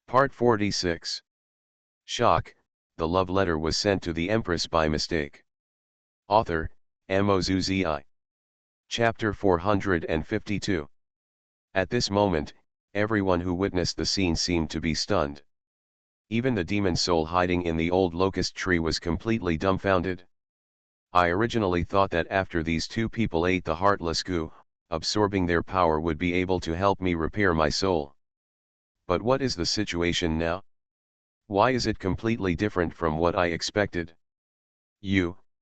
Part 46. Shock, the love letter was sent to the Empress by mistake. Author, Mozuzi. Chapter 452. At this moment, everyone who witnessed the scene seemed to be stunned. Even the demon soul hiding in the old locust tree was completely dumbfounded. I originally thought that after these two people ate the heartless goo, absorbing their power would be able to help me repair my soul. But what is the situation now? Why is it completely different from what I expected?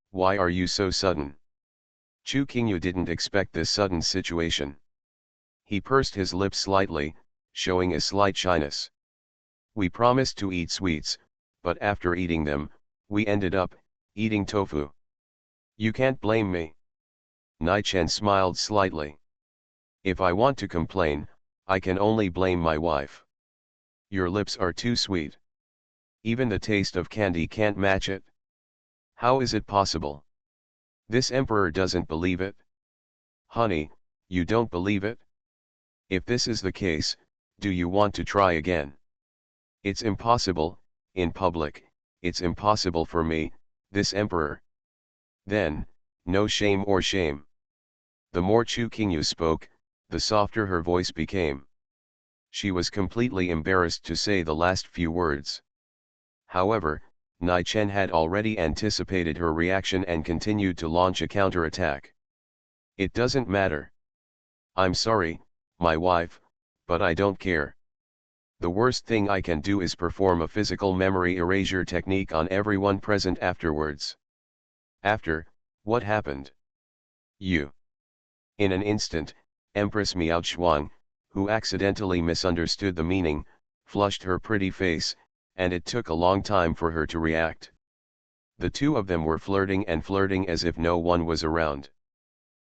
Why are you so sudden? Chu Qingyu didn't expect this sudden situation. He pursed his lips slightly, showing a slight shyness. We promised to eat sweets, but after eating them, we ended up eating tofu. You can't blame me. Nai Chen smiled slightly. If I want to complain, I can only blame my wife. Your lips are too sweet. Even the taste of candy can't match it. How is it possible? This emperor doesn't believe it. Honey, you don't believe it? If this is the case, do you want to try again? It's impossible, in public, it's impossible for me, this emperor. Then, no shame or shame. The more Chu Qingyu spoke, the softer her voice became. She was completely embarrassed to say the last few words. However, Nai Chen had already anticipated her reaction and continued to launch a counterattack. It doesn't matter. I'm sorry, my wife, but I don't care. The worst thing I can do is perform a physical memory erasure technique on everyone present afterwards. After, what happened? In an instant, Empress Miao Chuang, who accidentally misunderstood the meaning, flushed her pretty face, and it took a long time for her to react. The two of them were flirting as if no one was around.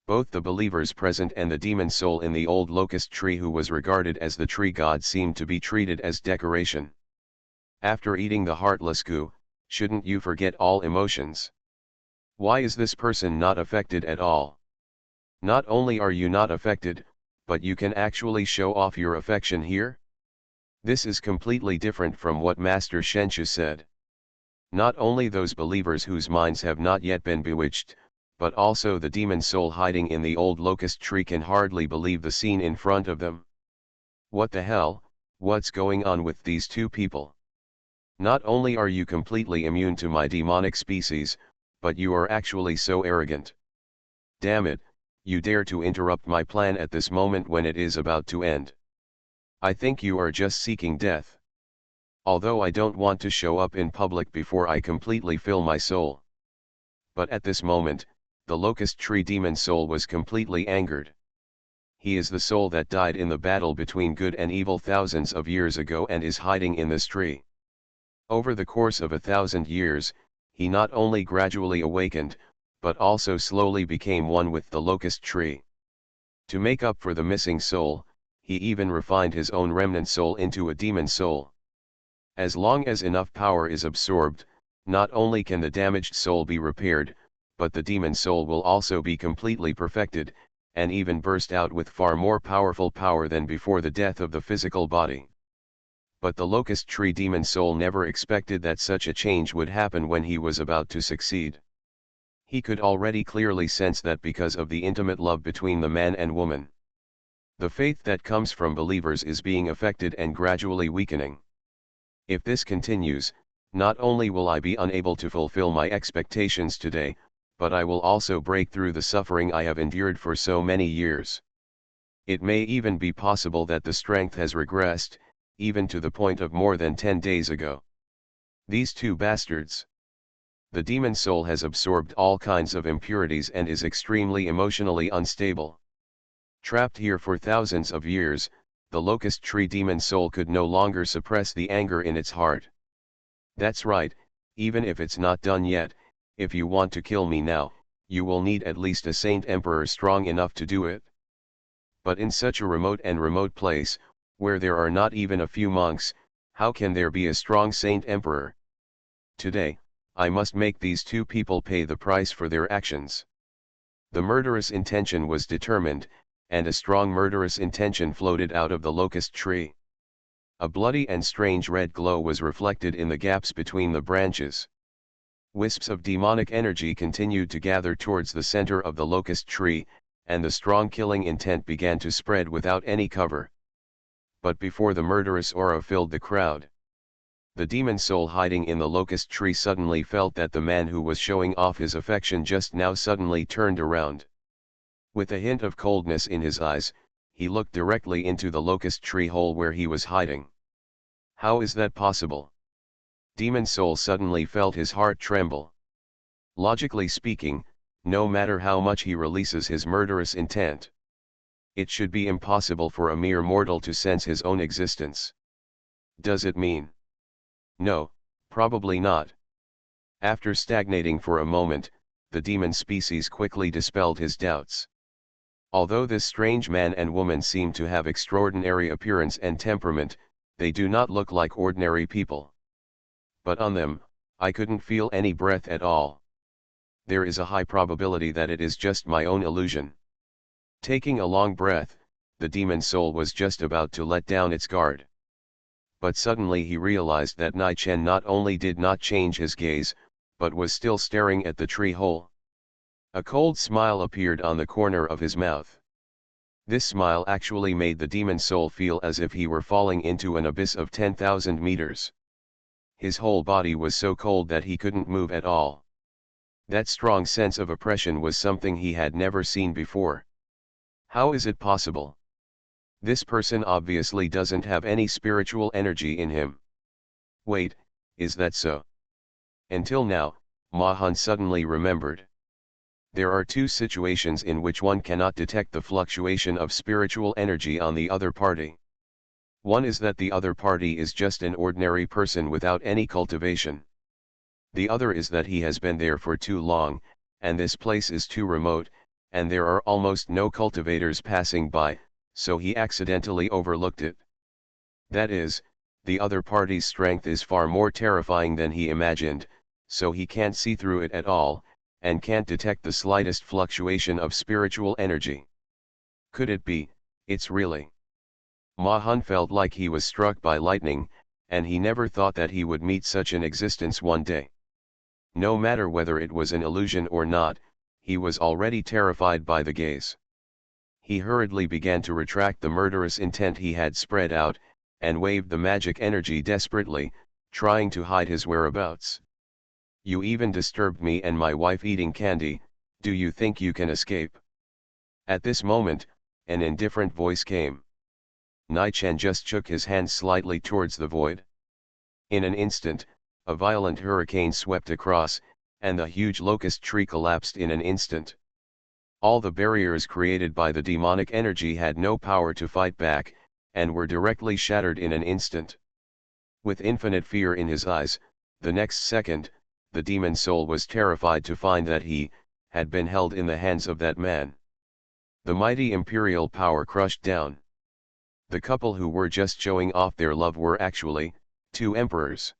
Both the believers present and the demon soul in the old locust tree who was regarded as the tree god seemed to be treated as decoration. After eating the heartless goo, shouldn't you forget all emotions? Why is this person not affected at all? Not only are you not affected, but you can actually show off your affection here? This is completely different from what Master Shenshu said. Not only those believers whose minds have not yet been bewitched, but also the demon soul hiding in the old locust tree can hardly believe the scene in front of them. What the hell, what's going on with these two people? Not only are you completely immune to my demonic species, but you are actually so arrogant. Damn it, you dare to interrupt my plan at this moment when it is about to end. I think you are just seeking death. Although I don't want to show up in public before I completely fill my soul. But at this moment, the locust tree demon soul was completely angered. He is the soul that died in the battle between good and evil thousands of years ago and is hiding in this tree. Over the course of 1,000 years, he not only gradually awakened, but also slowly became one with the locust tree. To make up for the missing soul, he even refined his own remnant soul into a demon soul. As long as enough power is absorbed, not only can the damaged soul be repaired, but the demon soul will also be completely perfected, and even burst out with far more powerful power than before the death of the physical body. But the locust tree demon soul never expected that such a change would happen when he was about to succeed. He could already clearly sense that because of the intimate love between the man and woman. The faith that comes from believers is being affected and gradually weakening. If this continues, not only will I be unable to fulfill my expectations today, but I will also break through the suffering I have endured for so many years. It may even be possible that the strength has regressed, even to the point of more than 10 days ago. These two bastards. The demon soul has absorbed all kinds of impurities and is extremely emotionally unstable. Trapped here for thousands of years, the locust tree demon soul could no longer suppress the anger in its heart. That's right, even if it's not done yet, if you want to kill me now, you will need at least a saint emperor strong enough to do it. But in such a remote place, where there are not even a few monks, how can there be a strong saint emperor? Today, I must make these two people pay the price for their actions. The murderous intention was determined, and a strong murderous intention floated out of the locust tree. A bloody and strange red glow was reflected in the gaps between the branches. Wisps of demonic energy continued to gather towards the center of the locust tree, and the strong killing intent began to spread without any cover. But before the murderous aura filled the crowd, the demon soul hiding in the locust tree suddenly felt that the man who was showing off his affection just now suddenly turned around. With a hint of coldness in his eyes, he looked directly into the locust tree hole where he was hiding. How is that possible? Demon soul suddenly felt his heart tremble. Logically speaking, no matter how much he releases his murderous intent, it should be impossible for a mere mortal to sense his own existence. Does it mean? No, probably not. After stagnating for a moment, the demon species quickly dispelled his doubts. Although this strange man and woman seem to have extraordinary appearance and temperament, they do not look like ordinary people. But on them, I couldn't feel any breath at all. There is a high probability that it is just my own illusion. Taking a long breath, the demon soul was just about to let down its guard. But suddenly he realized that Nai Chen not only did not change his gaze, but was still staring at the tree hole. A cold smile appeared on the corner of his mouth. This smile actually made the demon soul feel as if he were falling into an abyss of 10,000 meters. His whole body was so cold that he couldn't move at all. That strong sense of oppression was something he had never seen before. How is it possible? This person obviously doesn't have any spiritual energy in him. Wait, is that so? Until now, Ma Han suddenly remembered. There are two situations in which one cannot detect the fluctuation of spiritual energy on the other party. One is that the other party is just an ordinary person without any cultivation. The other is that he has been there for too long, and this place is too remote, and there are almost no cultivators passing by, so he accidentally overlooked it. That is, the other party's strength is far more terrifying than he imagined, so he can't see through it at all, and can't detect the slightest fluctuation of spiritual energy. Could it be, it's really? Ma Han felt like he was struck by lightning, and he never thought that he would meet such an existence one day. No matter whether it was an illusion or not, he was already terrified by the gaze. He hurriedly began to retract the murderous intent he had spread out, and waved the magic energy desperately, trying to hide his whereabouts. You even disturbed me and my wife eating candy, do you think you can escape? At this moment, an indifferent voice came. Nai Chen just shook his hand slightly towards the void. In an instant, a violent hurricane swept across, and the huge locust tree collapsed in an instant. All the barriers created by the demonic energy had no power to fight back, and were directly shattered in an instant. With infinite fear in his eyes, the next second, the demon soul was terrified to find that he had been held in the hands of that man. The mighty imperial power crushed down. The couple who were just showing off their love were actually two emperors.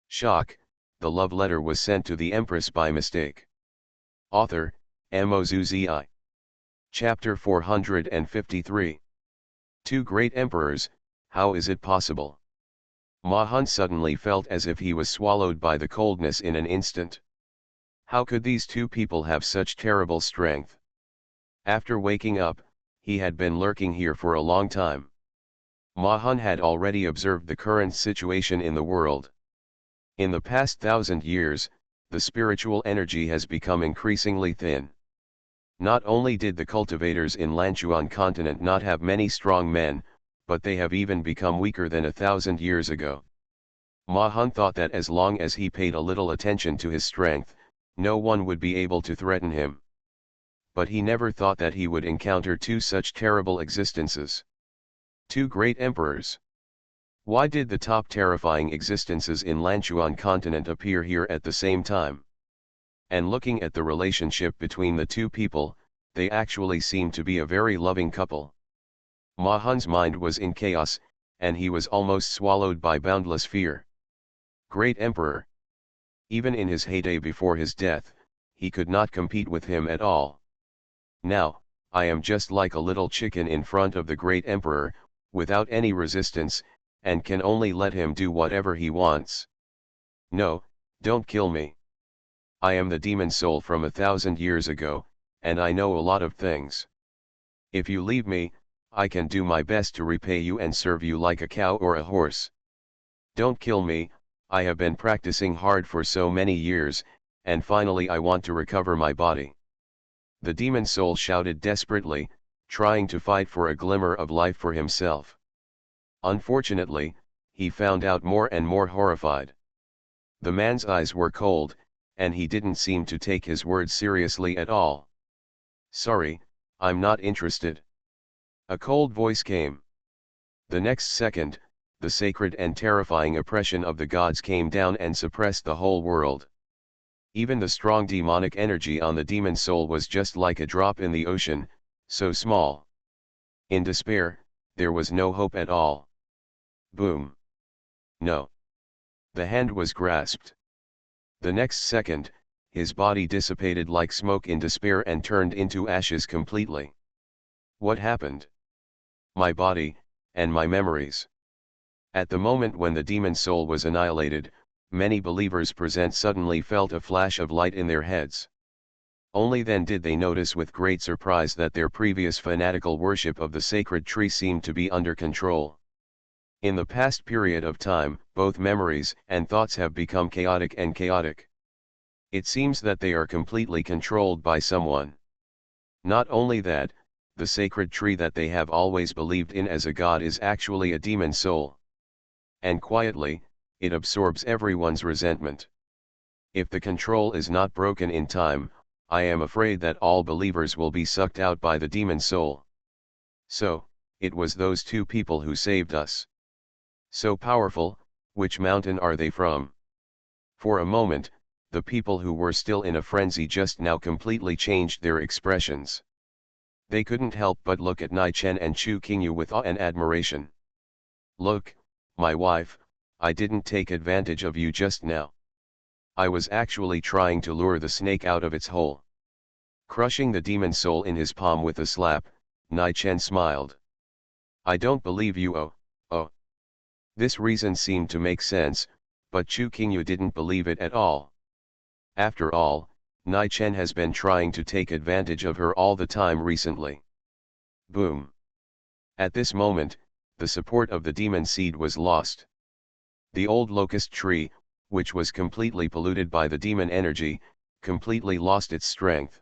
Shock, the love letter was sent to the empress by mistake. Author, MaleProtagonist. Chapter 453. Two great emperors, how is it possible? Ma Han suddenly felt as if he was swallowed by the coldness in an instant. How could these two people have such terrible strength? After waking up, he had been lurking here for a long time. Ma Han had already observed the current situation in the world. In the past 1,000 years, the spiritual energy has become increasingly thin. Not only did the cultivators in Lanchuan continent not have many strong men, but they have even become weaker than 1,000 years ago. Ma Han thought that as long as he paid a little attention to his strength, no one would be able to threaten him. But he never thought that he would encounter two such terrible existences. Two great emperors. Why did the top terrifying existences in Lanchuan continent appear here at the same time? And looking at the relationship between the two people, they actually seemed to be a very loving couple. Ma Han's mind was in chaos, and he was almost swallowed by boundless fear. Great Emperor. Even in his heyday before his death, he could not compete with him at all. Now, I am just like a little chicken in front of the great Emperor, without any resistance, and can only let him do whatever he wants. No, don't kill me. I am the demon soul from 1,000 years ago, and I know a lot of things. If you leave me, I can do my best to repay you and serve you like a cow or a horse. Don't kill me, I have been practicing hard for so many years, and finally I want to recover my body. The demon soul shouted desperately, trying to fight for a glimmer of life for himself. Unfortunately, he found out more and more horrified. The man's eyes were cold, and he didn't seem to take his words seriously at all. Sorry, I'm not interested. A cold voice came. The next second, the sacred and terrifying oppression of the gods came down and suppressed the whole world. Even the strong demonic energy on the demon soul was just like a drop in the ocean, so small. In despair, there was no hope at all. Boom. No. The hand was grasped. The next second, his body dissipated like smoke in despair and turned into ashes completely. What happened? My body, and my memories. At the moment when the demon soul was annihilated, many believers present suddenly felt a flash of light in their heads. Only then did they notice with great surprise that their previous fanatical worship of the sacred tree seemed to be under control. In the past period of time, both memories and thoughts have become chaotic and chaotic. It seems that they are completely controlled by someone. Not only that, the sacred tree that they have always believed in as a god is actually a demon soul. And quietly, it absorbs everyone's resentment. If the control is not broken in time, I am afraid that all believers will be sucked out by the demon soul. So, it was those two people who saved us. So powerful, which mountain are they from? For a moment, the people who were still in a frenzy just now completely changed their expressions. They couldn't help but look at Nai Chen and Chu Qingyu with awe and admiration. Look, my wife, I didn't take advantage of you just now. I was actually trying to lure the snake out of its hole. Crushing the demon soul in his palm with a slap, Nai Chen smiled. I don't believe you, oh. This reason seemed to make sense, but Chu Qingyu didn't believe it at all. After all, Nai Chen has been trying to take advantage of her all the time recently. Boom. At this moment, the support of the demon seed was lost. The old locust tree, which was completely polluted by the demon energy, completely lost its strength.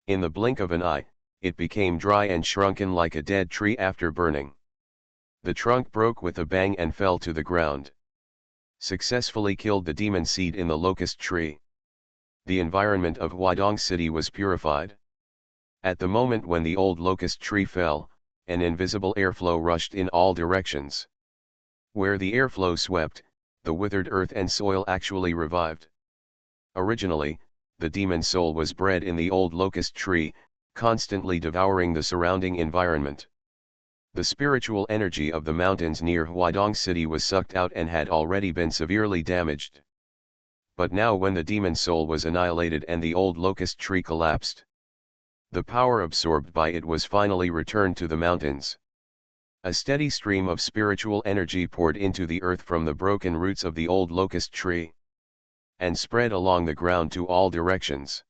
In the blink of an eye, it became dry and shrunken like a dead tree after burning. The trunk broke with a bang and fell to the ground. Successfully killed the demon seed in the locust tree. The environment of Huaidong City was purified. At the moment when the old locust tree fell, an invisible airflow rushed in all directions. Where the airflow swept, the withered earth and soil actually revived. Originally, the demon soul was bred in the old locust tree, constantly devouring the surrounding environment. The spiritual energy of the mountains near Huaidong City was sucked out and had already been severely damaged. But now when the demon soul was annihilated and the old locust tree collapsed, the power absorbed by it was finally returned to the mountains. A steady stream of spiritual energy poured into the earth from the broken roots of the old locust tree, and spread along the ground to all directions.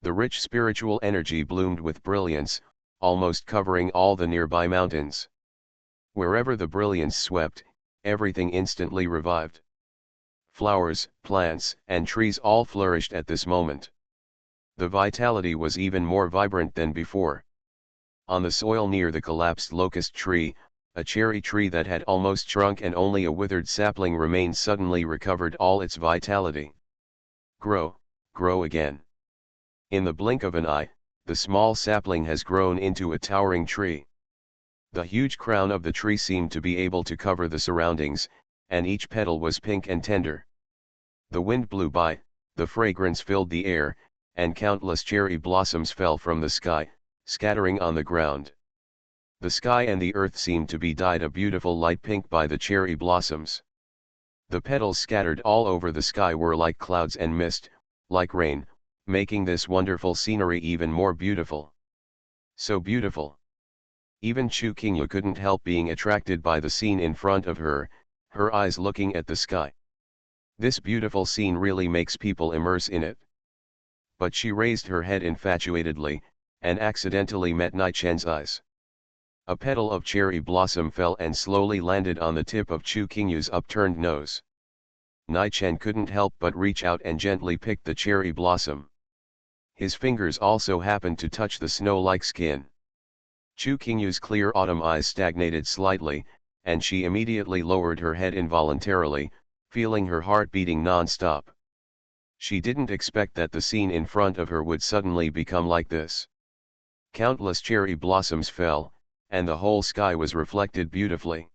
The rich spiritual energy bloomed with brilliance, almost covering all the nearby mountains. Wherever the brilliance swept, everything instantly revived. Flowers, plants, and trees all flourished at this moment. The vitality was even more vibrant than before. On the soil near the collapsed locust tree, a cherry tree that had almost shrunk and only a withered sapling remained suddenly recovered all its vitality. Grow, grow again. In the blink of an eye, the small sapling has grown into a towering tree. The huge crown of the tree seemed to be able to cover the surroundings, and each petal was pink and tender. The wind blew by, the fragrance filled the air, and countless cherry blossoms fell from the sky, scattering on the ground. The sky and the earth seemed to be dyed a beautiful light pink by the cherry blossoms. The petals scattered all over the sky were like clouds and mist, like rain, making this wonderful scenery even more beautiful. So beautiful. Even Chu Qingyu couldn't help being attracted by the scene in front of her, her eyes looking at the sky. This beautiful scene really makes people immerse in it. But she raised her head infatuatedly, and accidentally met Nai Chen's eyes. A petal of cherry blossom fell and slowly landed on the tip of Chu Qingyu's upturned nose. Nai Chen couldn't help but reach out and gently pick the cherry blossom. His fingers also happened to touch the snow-like skin. Chu Qingyu's clear autumn eyes stagnated slightly, and she immediately lowered her head involuntarily, feeling her heart beating non-stop. She didn't expect that the scene in front of her would suddenly become like this. Countless cherry blossoms fell, and the whole sky was reflected beautifully.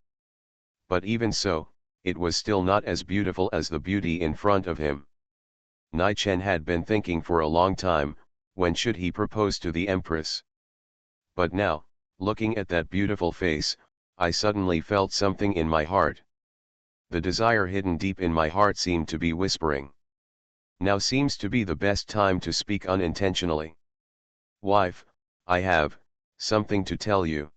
But even so, it was still not as beautiful as the beauty in front of him. Nai Chen had been thinking for a long time, when should he propose to the Empress? But now, looking at that beautiful face, I suddenly felt something in my heart. The desire hidden deep in my heart seemed to be whispering. Now seems to be the best time to speak unintentionally. Wife, I have something to tell you.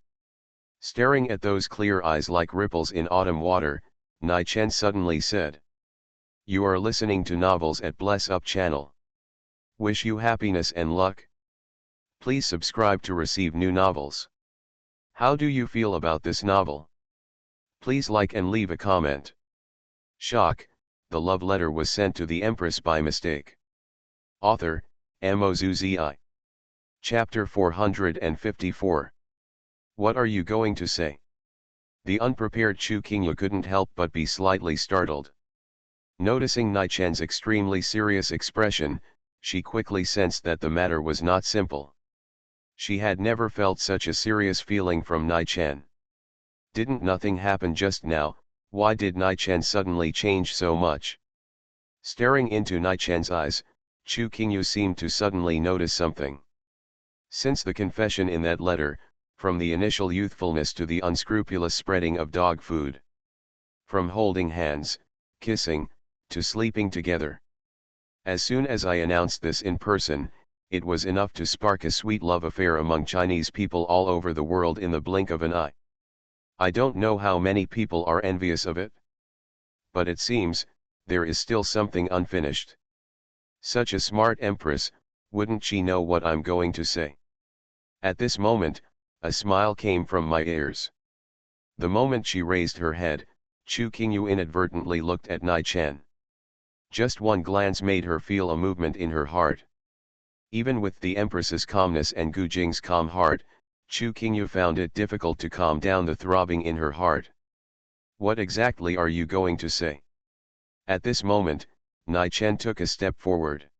Staring at those clear eyes like ripples in autumn water, Nai Chen suddenly said. You are listening to novels at Bless Up channel. Wish you happiness and luck. Please subscribe to receive new novels. How do you feel about this novel? Please like and leave a comment. Shock, the love letter was sent to the Empress by mistake. Author, MaleProtagonist. Chapter 454. What are you going to say? The unprepared Chu Qingyu couldn't help but be slightly startled. Noticing Nai Chen's extremely serious expression, she quickly sensed that the matter was not simple. She had never felt such a serious feeling from Nai Chen. Didn't nothing happen just now? Why did Nai Chen suddenly change so much? Staring into Nai Chen's eyes, Chu Qingyu seemed to suddenly notice something. Since the confession in that letter, from the initial youthfulness to the unscrupulous spreading of dog food. From holding hands, kissing, to sleeping together. As soon as I announced this in person, it was enough to spark a sweet love affair among Chinese people all over the world in the blink of an eye. I don't know how many people are envious of it. But it seems, there is still something unfinished. Such a smart empress, wouldn't she know what I'm going to say? At this moment, a smile came from my ears. The moment she raised her head, Chu Qingyu inadvertently looked at Nai Chen. Just one glance made her feel a movement in her heart. Even with the Empress's calmness and Gu Jing's calm heart, Chu Qingyu found it difficult to calm down the throbbing in her heart. What exactly are you going to say? At this moment, Nai Chen took a step forward.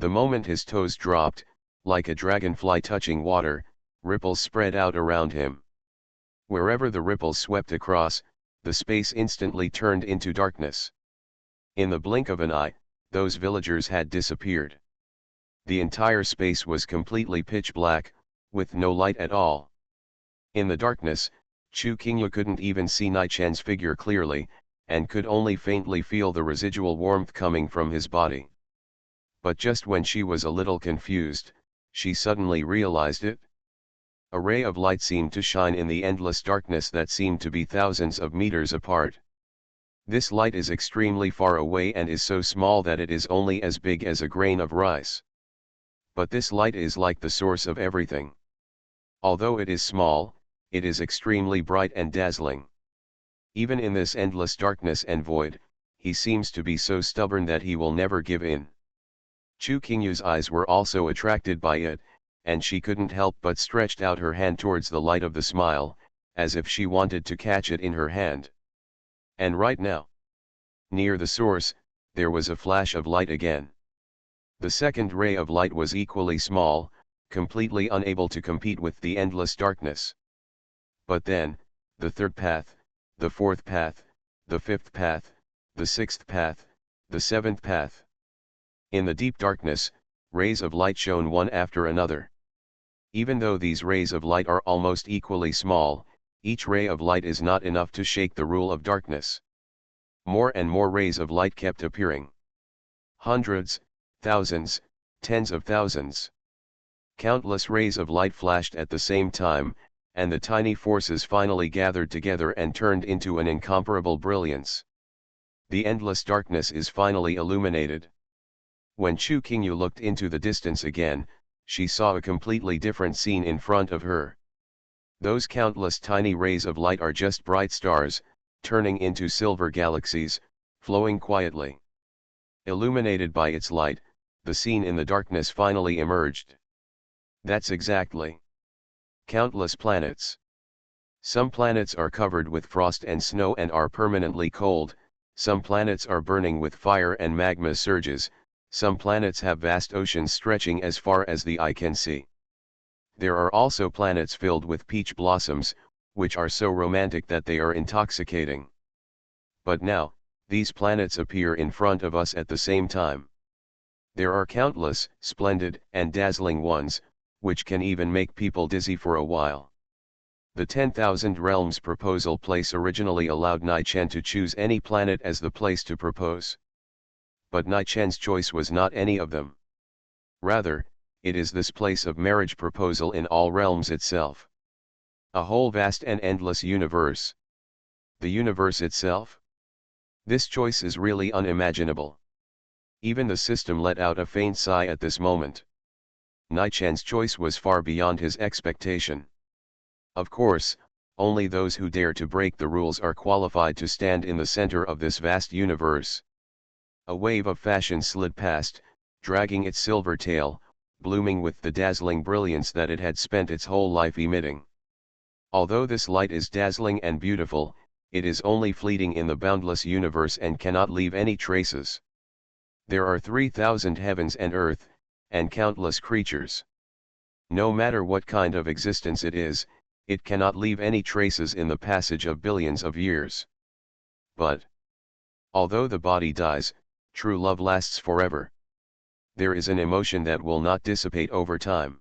The moment his toes dropped, like a dragonfly touching water, ripples spread out around him. Wherever the ripples swept across, the space instantly turned into darkness. In the blink of an eye, those villagers had disappeared. The entire space was completely pitch black, with no light at all. In the darkness, Chu Qingyu couldn't even see Nai Chen's figure clearly, and could only faintly feel the residual warmth coming from his body. But just when she was a little confused, she suddenly realized it. A ray of light seemed to shine in the endless darkness that seemed to be thousands of meters apart. This light is extremely far away and is so small that it is only as big as a grain of rice. But this light is like the source of everything. Although it is small, it is extremely bright and dazzling. Even in this endless darkness and void, he seems to be so stubborn that he will never give in. Chu Qingyu's eyes were also attracted by it, and she couldn't help but stretched out her hand towards the light of the smile, as if she wanted to catch it in her hand. And right now, near the source, there was a flash of light again. The second ray of light was equally small, completely unable to compete with the endless darkness. But then, the third path, the fourth path, the fifth path, the sixth path, the seventh path. In the deep darkness, rays of light shone one after another. Even though these rays of light are almost equally small, each ray of light is not enough to shake the rule of darkness. More and more rays of light kept appearing. Hundreds, thousands, tens of thousands. Countless rays of light flashed at the same time, and the tiny forces finally gathered together and turned into an incomparable brilliance. The endless darkness is finally illuminated. When Chu Qingyu looked into the distance again, she saw a completely different scene in front of her. Those countless tiny rays of light are just bright stars, turning into silver galaxies, flowing quietly. Illuminated by its light, the scene in the darkness finally emerged. That's exactly. Countless planets. Some planets are covered with frost and snow and are permanently cold, some planets are burning with fire and magma surges, some planets have vast oceans stretching as far as the eye can see. There are also planets filled with peach blossoms, which are so romantic that they are intoxicating. But now, these planets appear in front of us at the same time. There are countless, splendid, and dazzling ones, which can even make people dizzy for a while. The 10,000 Realms proposal place originally allowed Nai Chen to choose any planet as the place to propose. But Nai Chen's choice was not any of them. Rather, it is this place of marriage proposal in all realms itself. A whole vast and endless universe. The universe itself? This choice is really unimaginable. Even the system let out a faint sigh at this moment. Nai Chen's choice was far beyond his expectation. Of course, only those who dare to break the rules are qualified to stand in the center of this vast universe. A wave of fashion slid past, dragging its silver tail, blooming with the dazzling brilliance that it had spent its whole life emitting. Although this light is dazzling and beautiful, it is only fleeting in the boundless universe and cannot leave any traces. There are 3,000 heavens and earth, and countless creatures. No matter what kind of existence it is, it cannot leave any traces in the passage of billions of years. But, although the body dies, true love lasts forever. There is an emotion that will not dissipate over time.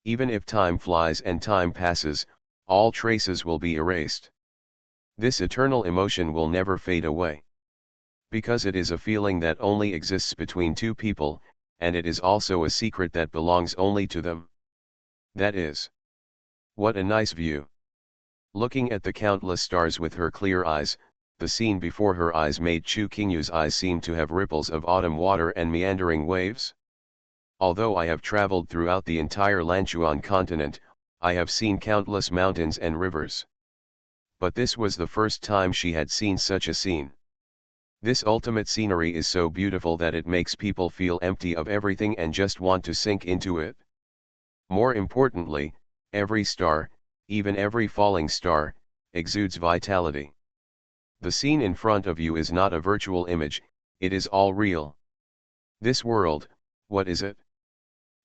Even if time flies and time passes, all traces will be erased. This eternal emotion will never fade away. Because it is a feeling that only exists between two people, and it is also a secret that belongs only to them. That is. What a nice view. Looking at the countless stars with her clear eyes, the scene before her eyes made Chu Qingyu's eyes seem to have ripples of autumn water and meandering waves. Although I have traveled throughout the entire Lanchuan continent, I have seen countless mountains and rivers. But this was the first time she had seen such a scene. This ultimate scenery is so beautiful that it makes people feel empty of everything and just want to sink into it. More importantly, every star, even every falling star, exudes vitality. The scene in front of you is not a virtual image, it is all real. This world, what is it?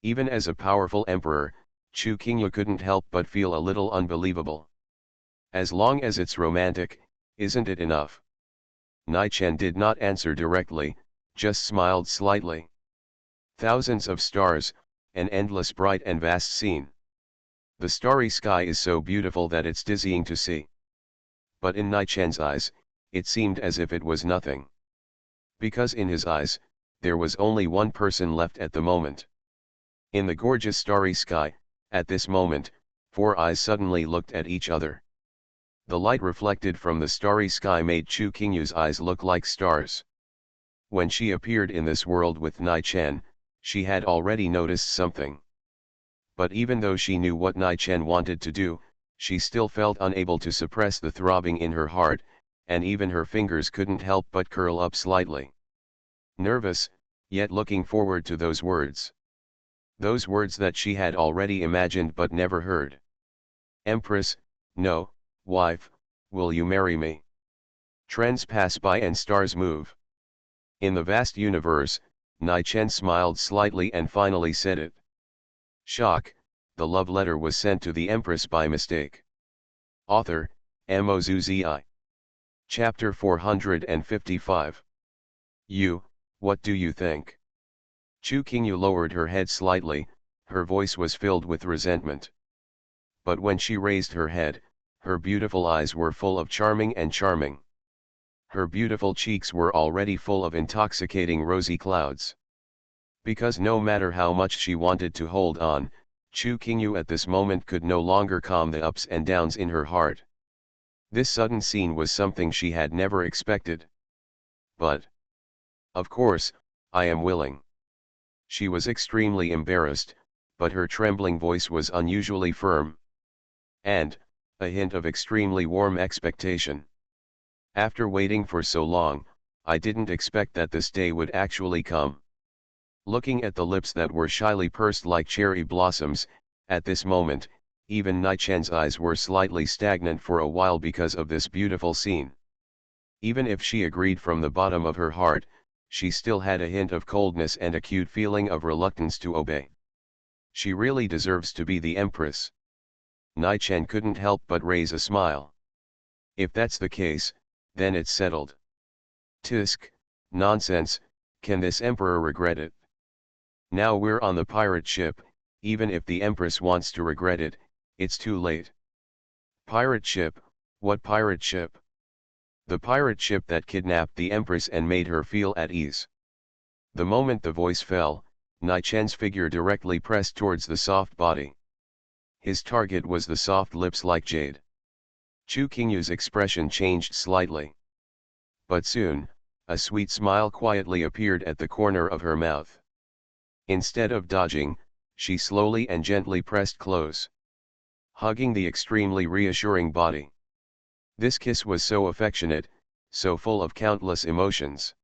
Even as a powerful emperor, Chu Qingyu couldn't help but feel a little unbelievable. As long as it's romantic, isn't it enough? Nai Chen did not answer directly, just smiled slightly. Thousands of stars, an endless bright and vast scene. The starry sky is so beautiful that it's dizzying to see. But in Nai Chen's eyes, it seemed as if it was nothing. Because in his eyes, there was only one person left at the moment. In the gorgeous starry sky, at this moment, four eyes suddenly looked at each other. The light reflected from the starry sky made Chu Qingyu's eyes look like stars. When she appeared in this world with Nai Chen, she had already noticed something. But even though she knew what Nai Chen wanted to do, she still felt unable to suppress the throbbing in her heart, and even her fingers couldn't help but curl up slightly. Nervous, yet looking forward to those words. Those words that she had already imagined but never heard. Empress, no, wife, will you marry me? Trends pass by and stars move. In the vast universe, Nai Chen smiled slightly and finally said it. Shock, the love letter was sent to the Empress by mistake. Author, Mozuzi. Chapter 455. What do you think? Chu Qingyu lowered her head slightly, her voice was filled with resentment. But when she raised her head, her beautiful eyes were full of charming. Her beautiful cheeks were already full of intoxicating rosy clouds. Because no matter how much she wanted to hold on, Chu Qingyu at this moment could no longer calm the ups and downs in her heart. This sudden scene was something she had never expected. But, of course, I am willing. She was extremely embarrassed, but her trembling voice was unusually firm. And, a hint of extremely warm expectation. After waiting for so long, I didn't expect that this day would actually come. Looking at the lips that were shyly pursed like cherry blossoms, at this moment, even Nai-chan's eyes were slightly stagnant for a while because of this beautiful scene. Even if she agreed from the bottom of her heart, she still had a hint of coldness and acute feeling of reluctance to obey. She really deserves to be the empress. Nai-chan couldn't help but raise a smile. If that's the case, then it's settled. Tisk, nonsense, can this emperor regret it? Now we're on the pirate ship, even if the empress wants to regret it, it's too late. Pirate ship, what pirate ship? The pirate ship that kidnapped the empress and made her feel at ease. The moment the voice fell, Nai-chan's figure directly pressed towards the soft body. His target was the soft lips like jade. Chu Qingyu's expression changed slightly. But soon, a sweet smile quietly appeared at the corner of her mouth. Instead of dodging, she slowly and gently pressed close, hugging the extremely reassuring body. This kiss was so affectionate, so full of countless emotions.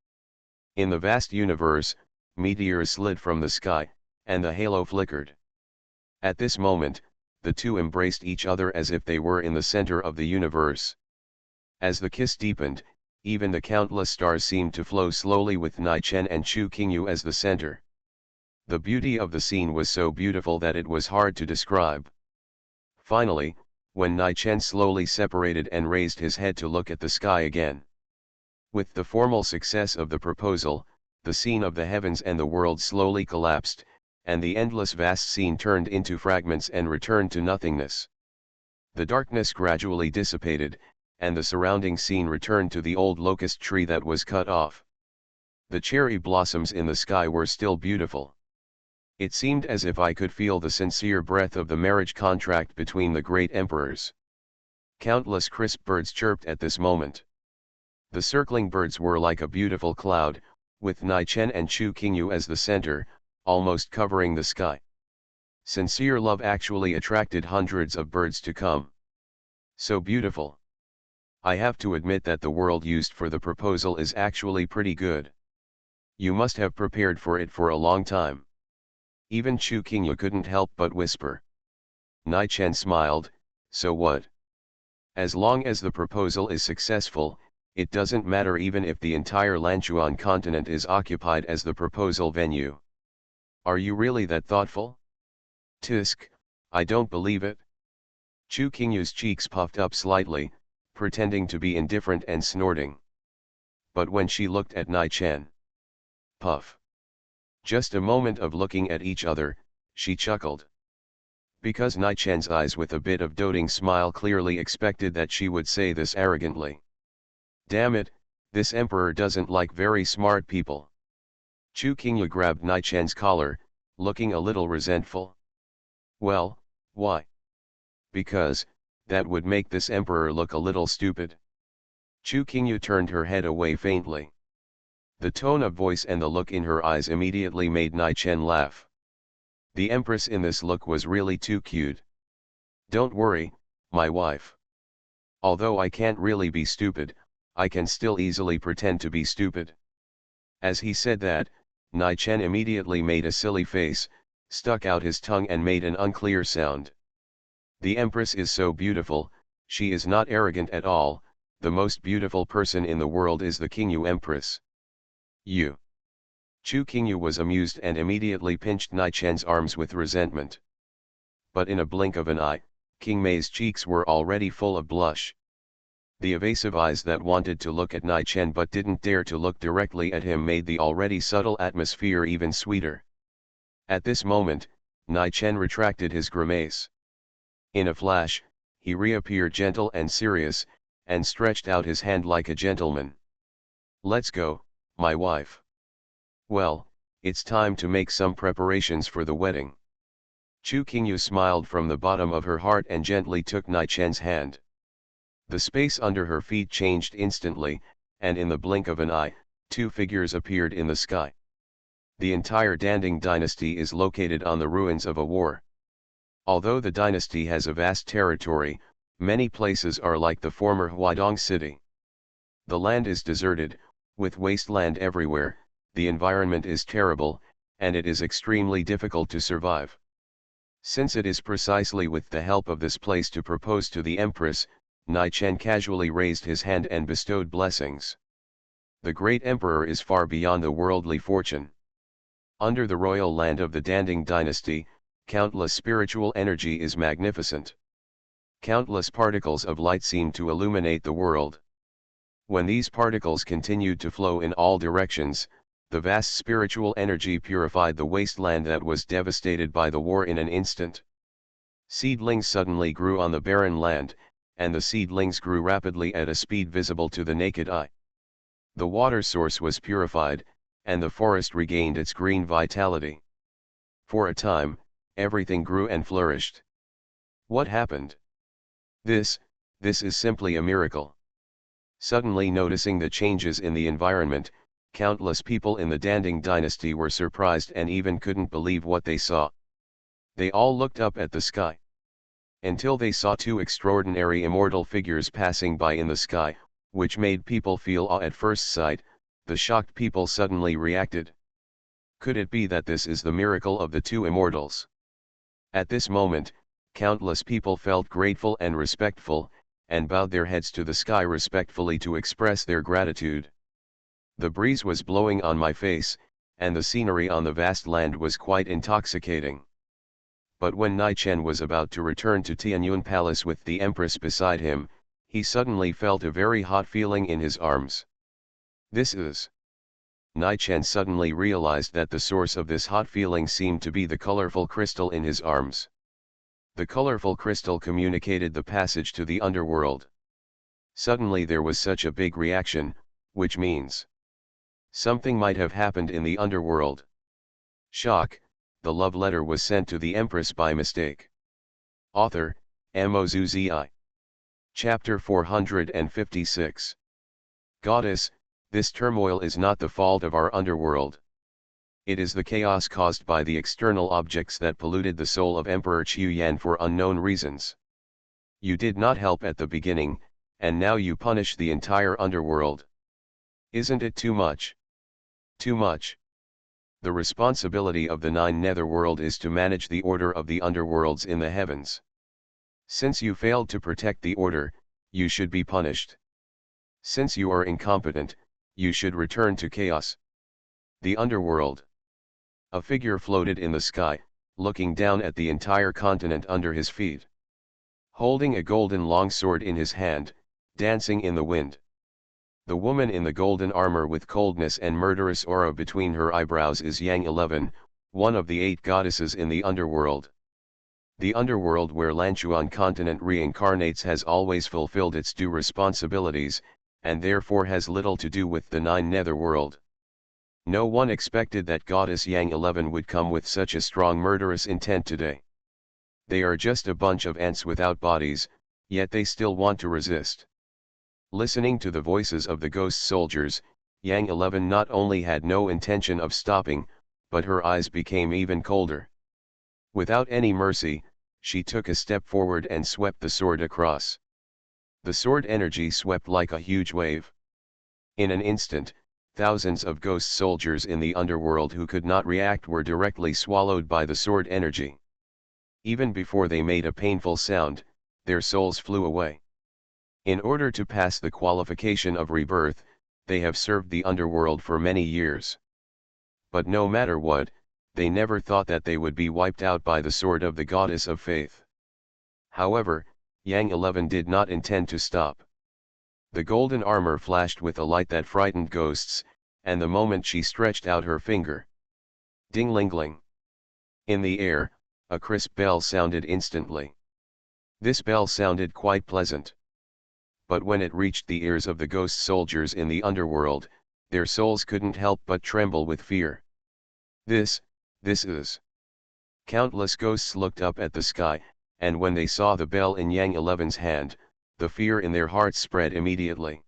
In the vast universe, meteors slid from the sky, and the halo flickered. At this moment, the two embraced each other as if they were in the center of the universe. As the kiss deepened, even the countless stars seemed to flow slowly with Nai-chen and Chu Qingyu as the center. The beauty of the scene was so beautiful that it was hard to describe. Finally, when Nai-chen slowly separated and raised his head to look at the sky again. With the formal success of the proposal, the scene of the heavens and the world slowly collapsed, and the endless vast scene turned into fragments and returned to nothingness. The darkness gradually dissipated, and the surrounding scene returned to the old locust tree that was cut off. The cherry blossoms in the sky were still beautiful. It seemed as if I could feel the sincere breath of the marriage contract between the great emperors. Countless crisp birds chirped at this moment. The circling birds were like a beautiful cloud, with Nai-chen and Chu Qingyu as the center, almost covering the sky. Sincere love actually attracted hundreds of birds to come. So beautiful. I have to admit that the world used for the proposal is actually pretty good. You must have prepared for it for a long time. Even Chu Qingyu couldn't help but whisper. Nai-chen smiled, so what? As long as the proposal is successful, it doesn't matter even if the entire Lanchuan continent is occupied as the proposal venue. Are you really that thoughtful? Tisk, I don't believe it. Chu Qingyu's cheeks puffed up slightly, pretending to be indifferent and snorting. But when she looked at Nai-chen, puff. Just a moment of looking at each other, she chuckled. Because Nai-chan's eyes with a bit of doting smile clearly expected that she would say this arrogantly. Damn it, this emperor doesn't like very smart people. Chu Qingyu grabbed Nai-chan's collar, looking a little resentful. Well, why? Because, that would make this emperor look a little stupid. Chu Qingyu turned her head away faintly. The tone of voice and the look in her eyes immediately made Nai-chen laugh. The empress in this look was really too cute. Don't worry, my wife. Although I can't really be stupid, I can still easily pretend to be stupid. As he said that, Nai-chen immediately made a silly face, stuck out his tongue and made an unclear sound. The empress is so beautiful, she is not arrogant at all, the most beautiful person in the world is the Qingyu empress. You. Chu Qingyu was amused and immediately pinched Nai-chan's arms with resentment. But in a blink of an eye, King Mei's cheeks were already full of blush. The evasive eyes that wanted to look at Nai-chen but didn't dare to look directly at him made the already subtle atmosphere even sweeter. At this moment, Nai-chen retracted his grimace. In a flash, he reappeared gentle and serious, and stretched out his hand like a gentleman. Let's go, my wife. Well, it's time to make some preparations for the wedding. Chu Qingyu smiled from the bottom of her heart and gently took Nai Chen's hand. The space under her feet changed instantly, and in the blink of an eye, two figures appeared in the sky. The entire Danding dynasty is located on the ruins of a war. Although the dynasty has a vast territory, many places are like the former Huaidong city. The land is deserted, with wasteland everywhere, the environment is terrible, and it is extremely difficult to survive. Since it is precisely with the help of this place to propose to the Empress, Nai Chen casually raised his hand and bestowed blessings. The great emperor is far beyond the worldly fortune. Under the royal land of the Danding dynasty, countless spiritual energy is magnificent. Countless particles of light seem to illuminate the world. When these particles continued to flow in all directions, the vast spiritual energy purified the wasteland that was devastated by the war in an instant. Seedlings suddenly grew on the barren land, and the seedlings grew rapidly at a speed visible to the naked eye. The water source was purified, and the forest regained its green vitality. For a time, everything grew and flourished. What happened? This is simply a miracle. Suddenly noticing the changes in the environment, countless people in the Danding dynasty were surprised and even couldn't believe what they saw. They all looked up at the sky. Until they saw two extraordinary immortal figures passing by in the sky, which made people feel awe at first sight. The shocked people suddenly reacted. Could it be that this is the miracle of the two immortals? At this moment, countless people felt grateful and respectful, and bowed their heads to the sky respectfully to express their gratitude. The breeze was blowing on my face, and the scenery on the vast land was quite intoxicating. But when Nai Chen was about to return to Tianyun Palace with the Empress beside him, he suddenly felt a very hot feeling in his arms. This is... Nai Chen suddenly realized that the source of this hot feeling seemed to be the colorful crystal in his arms. The colorful crystal communicated the passage to the underworld. Suddenly there was such a big reaction, which means something might have happened in the underworld. Shock, the love letter was sent to the Empress by mistake. Author, Mozuzi. Chapter 456. Goddess, this turmoil is not the fault of our underworld. It is the chaos caused by the external objects that polluted the soul of Emperor Qiu Yan for unknown reasons. You did not help at the beginning, and now you punish the entire underworld. Isn't it too much? Too much. The responsibility of the nine netherworld is to manage the order of the underworlds in the heavens. Since you failed to protect the order, you should be punished. Since you are incompetent, you should return to chaos. The underworld. A figure floated in the sky, looking down at the entire continent under his feet. Holding a golden longsword in his hand, dancing in the wind. The woman in the golden armor with coldness and murderous aura between her eyebrows is Yang 11, one of the 8 goddesses in the underworld. The underworld where Lanchuan continent reincarnates has always fulfilled its due responsibilities, and therefore has little to do with the 9 netherworld. No one expected that goddess Yang 11 would come with such a strong murderous intent today. They are just a bunch of ants without bodies, yet they still want to resist. Listening to the voices of the ghost soldiers, Yang 11 not only had no intention of stopping, but her eyes became even colder. Without any mercy, she took a step forward and swept the sword across. The sword energy swept like a huge wave. In an instant, thousands of ghost soldiers in the underworld who could not react were directly swallowed by the sword energy. Even before they made a painful sound, their souls flew away. In order to pass the qualification of rebirth, they have served the underworld for many years. But no matter what, they never thought that they would be wiped out by the sword of the goddess of faith. However, Yang 11 did not intend to stop. The golden armor flashed with a light that frightened ghosts, and the moment she stretched out her finger. Ding-ling-ling. In the air, a crisp bell sounded instantly. This bell sounded quite pleasant. But when it reached the ears of the ghost soldiers in the underworld, their souls couldn't help but tremble with fear. This is... Countless ghosts looked up at the sky, and when they saw the bell in Yang 11's hand, the fear in their hearts spread immediately.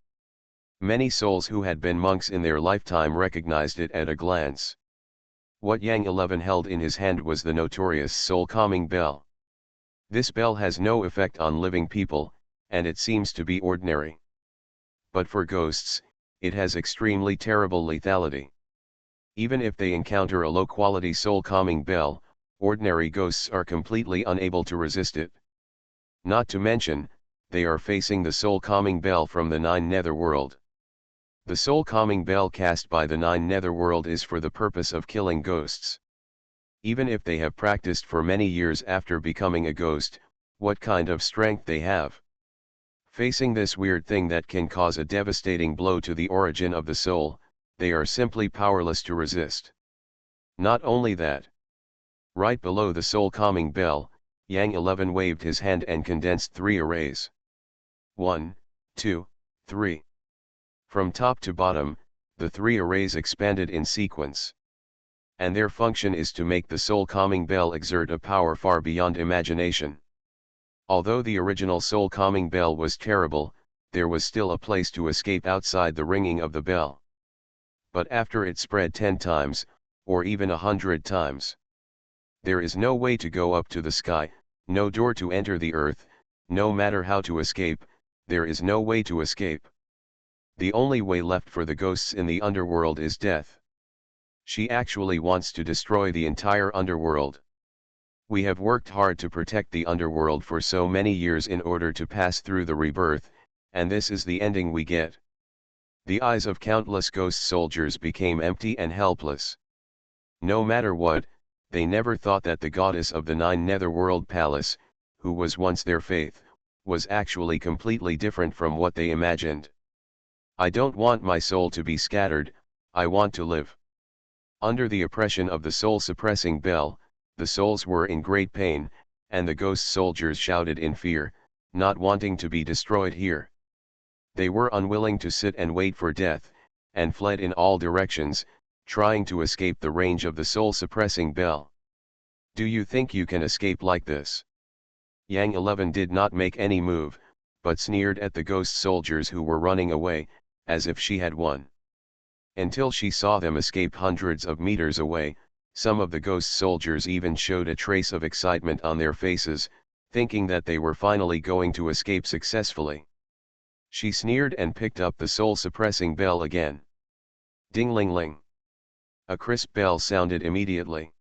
Many souls who had been monks in their lifetime recognized it at a glance. What Yang 11 held in his hand was the notorious soul-calming bell. This bell has no effect on living people, and it seems to be ordinary. But for ghosts, it has extremely terrible lethality. Even if they encounter a low-quality soul-calming bell, ordinary ghosts are completely unable to resist it. Not to mention, they are facing the soul-calming bell from the Nine Netherworld. The soul-calming bell cast by the Nine Netherworld is for the purpose of killing ghosts. Even if they have practiced for many years after becoming a ghost, what kind of strength they have? Facing this weird thing that can cause a devastating blow to the origin of the soul, they are simply powerless to resist. Not only that. Right below the soul-calming bell, Yang 11 waved his hand and condensed 3 arrays. 1, 2, 3. From top to bottom, the 3 arrays expanded in sequence. And their function is to make the soul-calming bell exert a power far beyond imagination. Although the original soul-calming bell was terrible, there was still a place to escape outside the ringing of the bell. But after it spread 10 times, or even 100 times, there is no way to go up to the sky, no door to enter the earth, no matter how to escape, there is no way to escape. The only way left for the ghosts in the underworld is death. She actually wants to destroy the entire underworld. We have worked hard to protect the underworld for so many years in order to pass through the rebirth, and this is the ending we get. The eyes of countless ghost soldiers became empty and helpless. No matter what, they never thought that the goddess of the Nine Netherworld Palace, who was once their faith, was actually completely different from what they imagined. I don't want my soul to be scattered, I want to live. Under the oppression of the soul-suppressing bell, the souls were in great pain, and the ghost soldiers shouted in fear, not wanting to be destroyed here. They were unwilling to sit and wait for death, and fled in all directions, trying to escape the range of the soul-suppressing bell. Do you think you can escape like this? Yang 11 did not make any move, but sneered at the ghost soldiers who were running away, as if she had won. Until she saw them escape hundreds of meters away, some of the ghost soldiers even showed a trace of excitement on their faces, thinking that they were finally going to escape successfully. She sneered and picked up the soul-suppressing bell again. Ding-ling-ling. A crisp bell sounded immediately.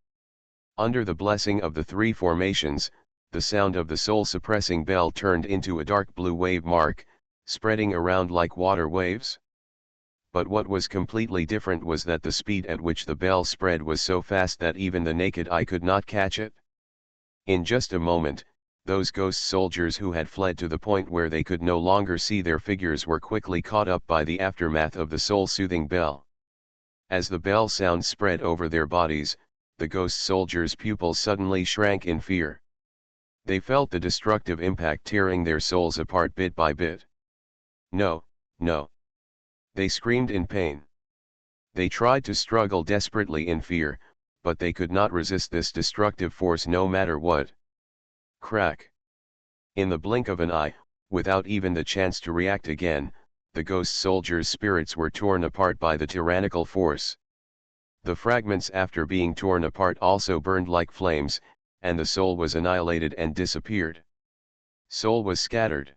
Under the blessing of the 3 formations, the sound of the soul-suppressing bell turned into a dark blue wave mark, spreading around like water waves. But what was completely different was that the speed at which the bell spread was so fast that even the naked eye could not catch it. In just a moment, those ghost soldiers who had fled to the point where they could no longer see their figures were quickly caught up by the aftermath of the soul-soothing bell. As the bell sound spread over their bodies, the ghost soldiers' pupils suddenly shrank in fear. They felt the destructive impact tearing their souls apart bit by bit. No, no. They screamed in pain. They tried to struggle desperately in fear, but they could not resist this destructive force no matter what. Crack. In the blink of an eye, without even the chance to react again, the ghost soldiers' spirits were torn apart by the tyrannical force. The fragments after being torn apart also burned like flames, and the soul was annihilated and disappeared. Soul was scattered.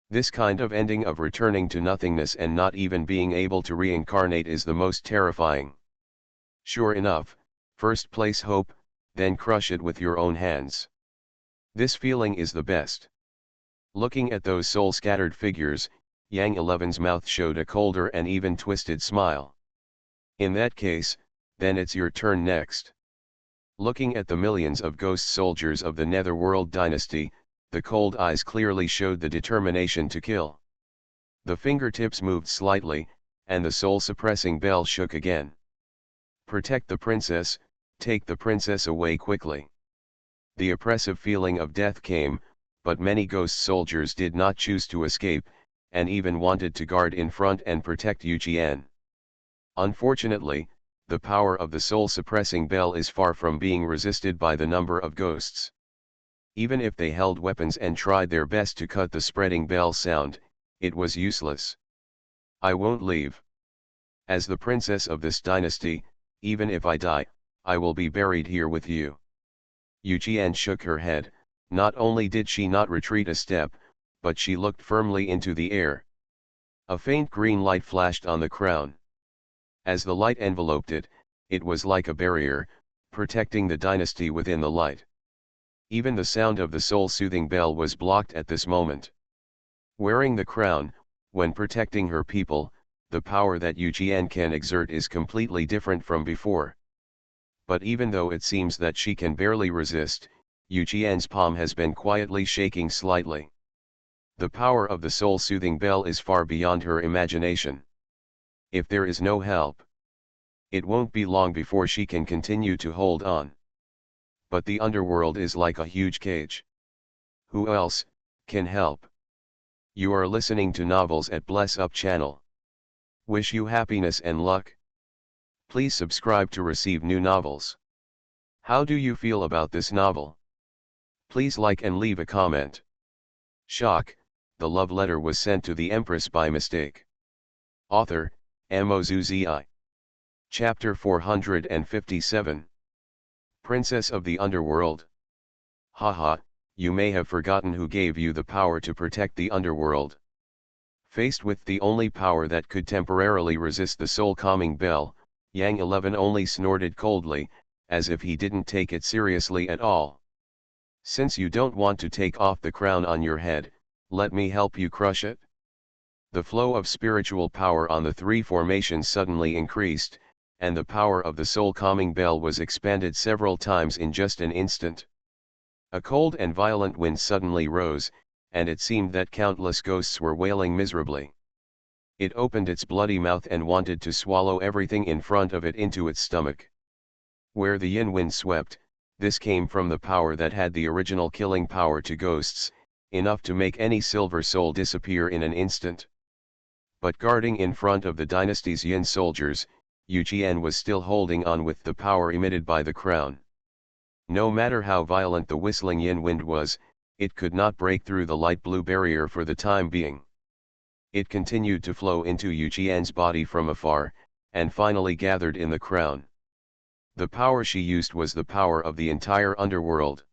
This kind of ending of returning to nothingness and not even being able to reincarnate is the most terrifying. Sure enough, first place hope, then crush it with your own hands. This feeling is the best. Looking at those soul-scattered figures, Yang 11's mouth showed a colder and even twisted smile. In that case, then it's your turn next. Looking at the millions of ghost soldiers of the Netherworld dynasty, the cold eyes clearly showed the determination to kill. The fingertips moved slightly, and the soul-suppressing bell shook again. Protect the princess, take the princess away quickly. The oppressive feeling of death came, but many ghost soldiers did not choose to escape, and even wanted to guard in front and protect Yu Qian. Unfortunately, the power of the soul-suppressing bell is far from being resisted by the number of ghosts. Even if they held weapons and tried their best to cut the spreading bell sound, it was useless. I won't leave. As the princess of this dynasty, even if I die, I will be buried here with you. Yu Jian shook her head. Not only did she not retreat a step, but she looked firmly into the air. A faint green light flashed on the crown. As the light enveloped it, it was like a barrier, protecting the dynasty within the light. Even the sound of the soul-soothing bell was blocked at this moment. Wearing the crown, when protecting her people, the power that Yu Jian can exert is completely different from before. But even though it seems that she can barely resist, Yu Jian's palm has been quietly shaking slightly. The power of the soul-soothing bell is far beyond her imagination. If there is no help, it won't be long before she can continue to hold on. But the underworld is like a huge cage. Who else can help? You are listening to Novels at Bless Up channel. Wish you happiness and luck. Please subscribe to receive new novels. How do you feel about this novel? Please like and leave a comment. Shock, the love letter was sent to the Empress by mistake. Author, MaleProtagonist. Chapter 457. Princess of the Underworld. Haha, you may have forgotten who gave you the power to protect the underworld. Faced with the only power that could temporarily resist the soul-calming bell, Yang 11 only snorted coldly, as if he didn't take it seriously at all. Since you don't want to take off the crown on your head, let me help you crush it. The flow of spiritual power on the three formations suddenly increased, and the power of the soul-calming bell was expanded several times in just an instant. A cold and violent wind suddenly rose, and it seemed that countless ghosts were wailing miserably. It opened its bloody mouth and wanted to swallow everything in front of it into its stomach. Where the yin wind swept, this came from the power that had the original killing power to ghosts, enough to make any silver soul disappear in an instant. But guarding in front of the dynasty's yin soldiers, Yu Jian was still holding on with the power emitted by the crown. No matter how violent the whistling yin wind was, it could not break through the light blue barrier for the time being. It continued to flow into Yu Jian's body from afar, and finally gathered in the crown. The power she used was the power of the entire underworld.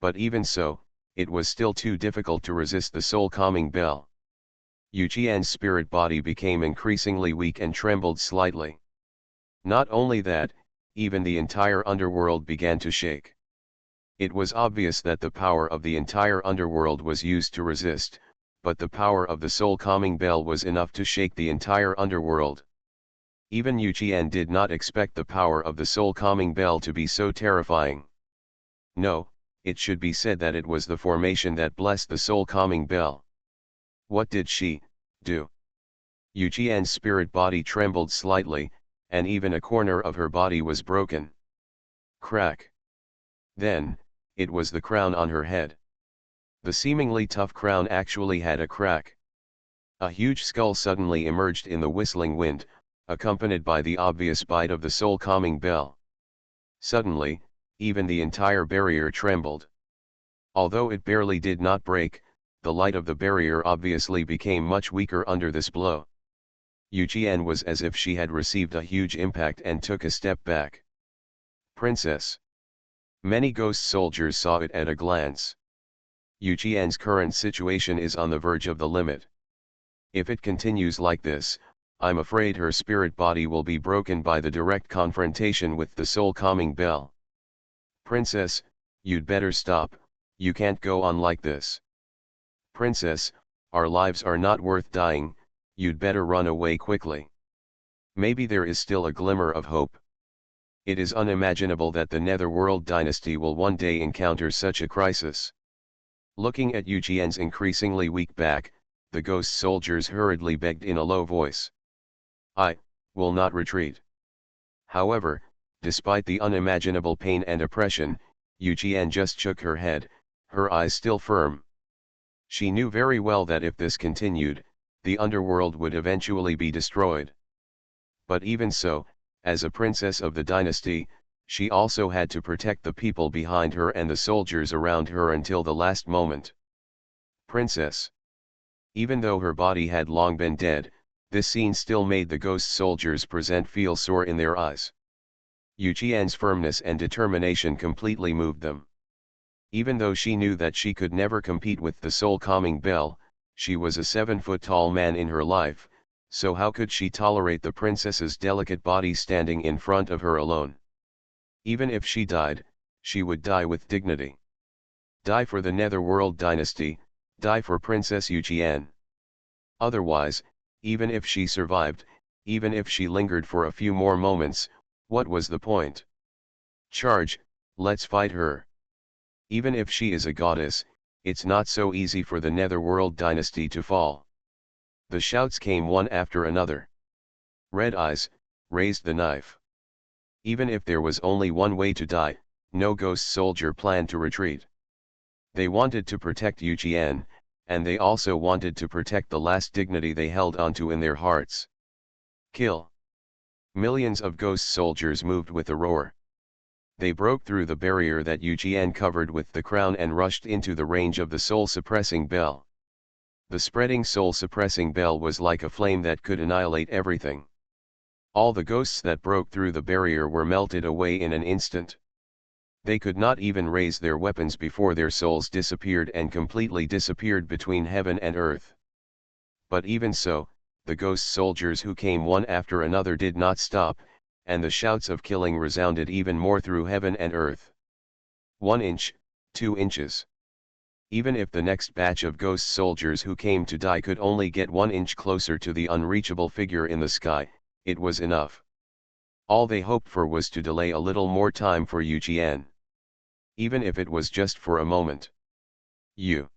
But even so, it was still too difficult to resist the soul-calming bell. Yu Jian's spirit body became increasingly weak and trembled slightly. Not only that, even the entire underworld began to shake. It was obvious that the power of the entire underworld was used to resist, but the power of the soul-calming bell was enough to shake the entire underworld. Even Yu Jian did not expect the power of the soul-calming bell to be so terrifying. No, it should be said that it was the formation that blessed the soul-calming bell. What did she do? Yu Jian's spirit body trembled slightly, and even a corner of her body was broken. Crack. Then, it was the crown on her head. The seemingly tough crown actually had a crack. A huge skull suddenly emerged in the whistling wind, accompanied by the obvious bite of the soul-calming bell. Suddenly, even the entire barrier trembled. Although it barely did not break, the light of the barrier obviously became much weaker under this blow. Yu Jian was as if she had received a huge impact and took a step back. Princess. Many ghost soldiers saw it at a glance. Yu Jian's current situation is on the verge of the limit. If it continues like this, I'm afraid her spirit body will be broken by the direct confrontation with the soul-calming bell. Princess, you'd better stop, you can't go on like this. Princess, our lives are not worth dying, you'd better run away quickly. Maybe there is still a glimmer of hope. It is unimaginable that the Netherworld dynasty will one day encounter such a crisis. Looking at Yu Jian's increasingly weak back, the ghost soldiers hurriedly begged in a low voice. I will not retreat. However, despite the unimaginable pain and oppression, Yu Jian just shook her head, her eyes still firm. She knew very well that if this continued, the underworld would eventually be destroyed. But even so, As a princess of the dynasty, she also had to protect the people behind her and the soldiers around her until the last moment. Princess. Even though her body had long been dead, this scene still made the ghost soldiers present feel sore in their eyes. Yu Qian's firmness and determination completely moved them. Even though she knew that she could never compete with the soul calming bell, she was a 7-foot-tall man in her life, so how could she tolerate the princess's delicate body standing in front of her alone? Even if she died, she would die with dignity. Die for the Netherworld dynasty, die for Princess Yu Qian. Otherwise, even if she survived, even if she lingered for a few more moments, what was the point? Charge, let's fight her. Even if she is a goddess, it's not so easy for the Netherworld dynasty to fall. The shouts came one after another. Red Eyes, raised the knife. Even if there was only one way to die, no ghost soldier planned to retreat. They wanted to protect Yu Qian, and they also wanted to protect the last dignity they held onto in their hearts. Kill. Millions of ghost soldiers moved with a roar. They broke through the barrier that Yu Qian covered with the crown and rushed into the range of the soul-suppressing bell. The spreading soul-suppressing bell was like a flame that could annihilate everything. All the ghosts that broke through the barrier were melted away in an instant. They could not even raise their weapons before their souls disappeared and completely disappeared between heaven and earth. But even so, the ghost soldiers who came one after another did not stop, and the shouts of killing resounded even more through heaven and earth. 1 inch, 2 inches. Even if the next batch of ghost soldiers who came to die could only get 1 inch closer to the unreachable figure in the sky, it was enough. All they hoped for was to delay a little more time for Yu Qian. Even if it was just for a moment. Yu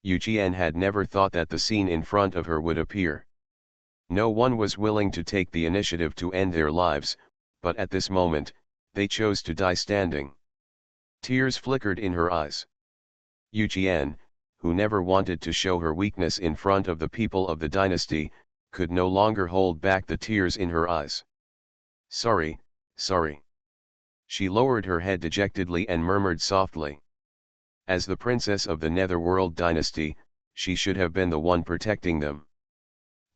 Qian had never thought that the scene in front of her would appear. No one was willing to take the initiative to end their lives, but at this moment, they chose to die standing. Tears flickered in her eyes. Yu Qian, who never wanted to show her weakness in front of the people of the dynasty, could no longer hold back the tears in her eyes. Sorry, sorry. She lowered her head dejectedly and murmured softly. As the princess of the Netherworld dynasty, she should have been the one protecting them.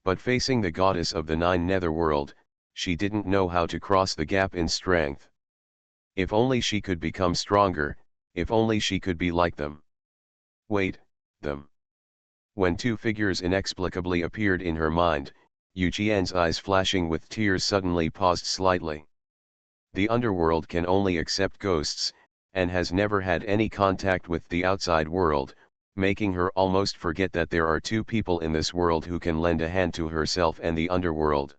But facing the goddess of the 9 Netherworld, she didn't know how to cross the gap in strength. If only she could become stronger, if only she could be like them. Wait, them. When 2 figures inexplicably appeared in her mind, Yu Qian's eyes flashing with tears suddenly paused slightly. The underworld can only accept ghosts, and has never had any contact with the outside world, making her almost forget that there are 2 people in this world who can lend a hand to herself and the underworld.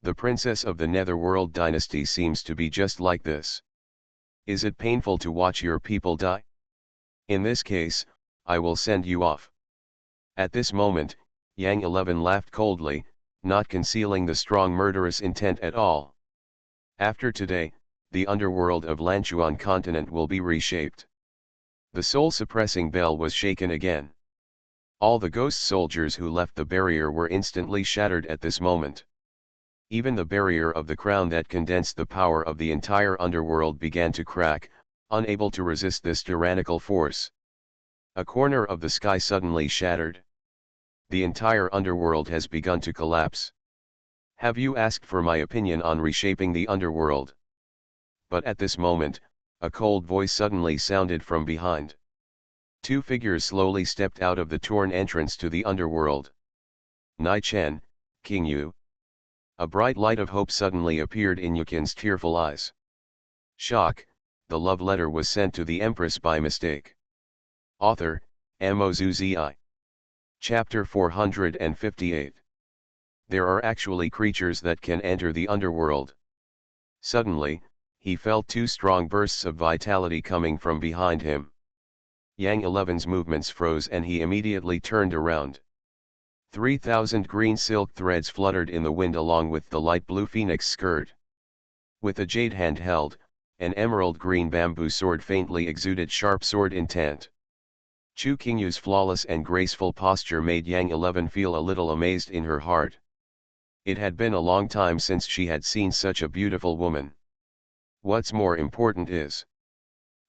The princess of the Netherworld dynasty seems to be just like this. Is it painful to watch your people die? In this case, I will send you off. At this moment, Yang 11 laughed coldly, not concealing the strong murderous intent at all. After today, the underworld of Lanchuan continent will be reshaped. The soul-suppressing bell was shaken again. All the ghost soldiers who left the barrier were instantly shattered at this moment. Even the barrier of the crown that condensed the power of the entire underworld began to crack, unable to resist this tyrannical force. A corner of the sky suddenly shattered. The entire underworld has begun to collapse. Have you asked for my opinion on reshaping the underworld? But at this moment, a cold voice suddenly sounded from behind. 2 figures slowly stepped out of the torn entrance to the underworld. Nai Chen, King Yu. A bright light of hope suddenly appeared in Yu Qian's tearful eyes. Shock, the love letter was sent to the Empress by mistake. Author, Mozuzi. Chapter 458. There are actually creatures that can enter the underworld. Suddenly, he felt 2 strong bursts of vitality coming from behind him. Yang 11's movements froze and he immediately turned around. 3,000 green silk threads fluttered in the wind along with the light blue phoenix skirt. With a jade hand held, an emerald green bamboo sword faintly exuded sharp sword intent. Chu Qingyu's flawless and graceful posture made Yang 11 feel a little amazed in her heart. It had been a long time since she had seen such a beautiful woman. What's more important is,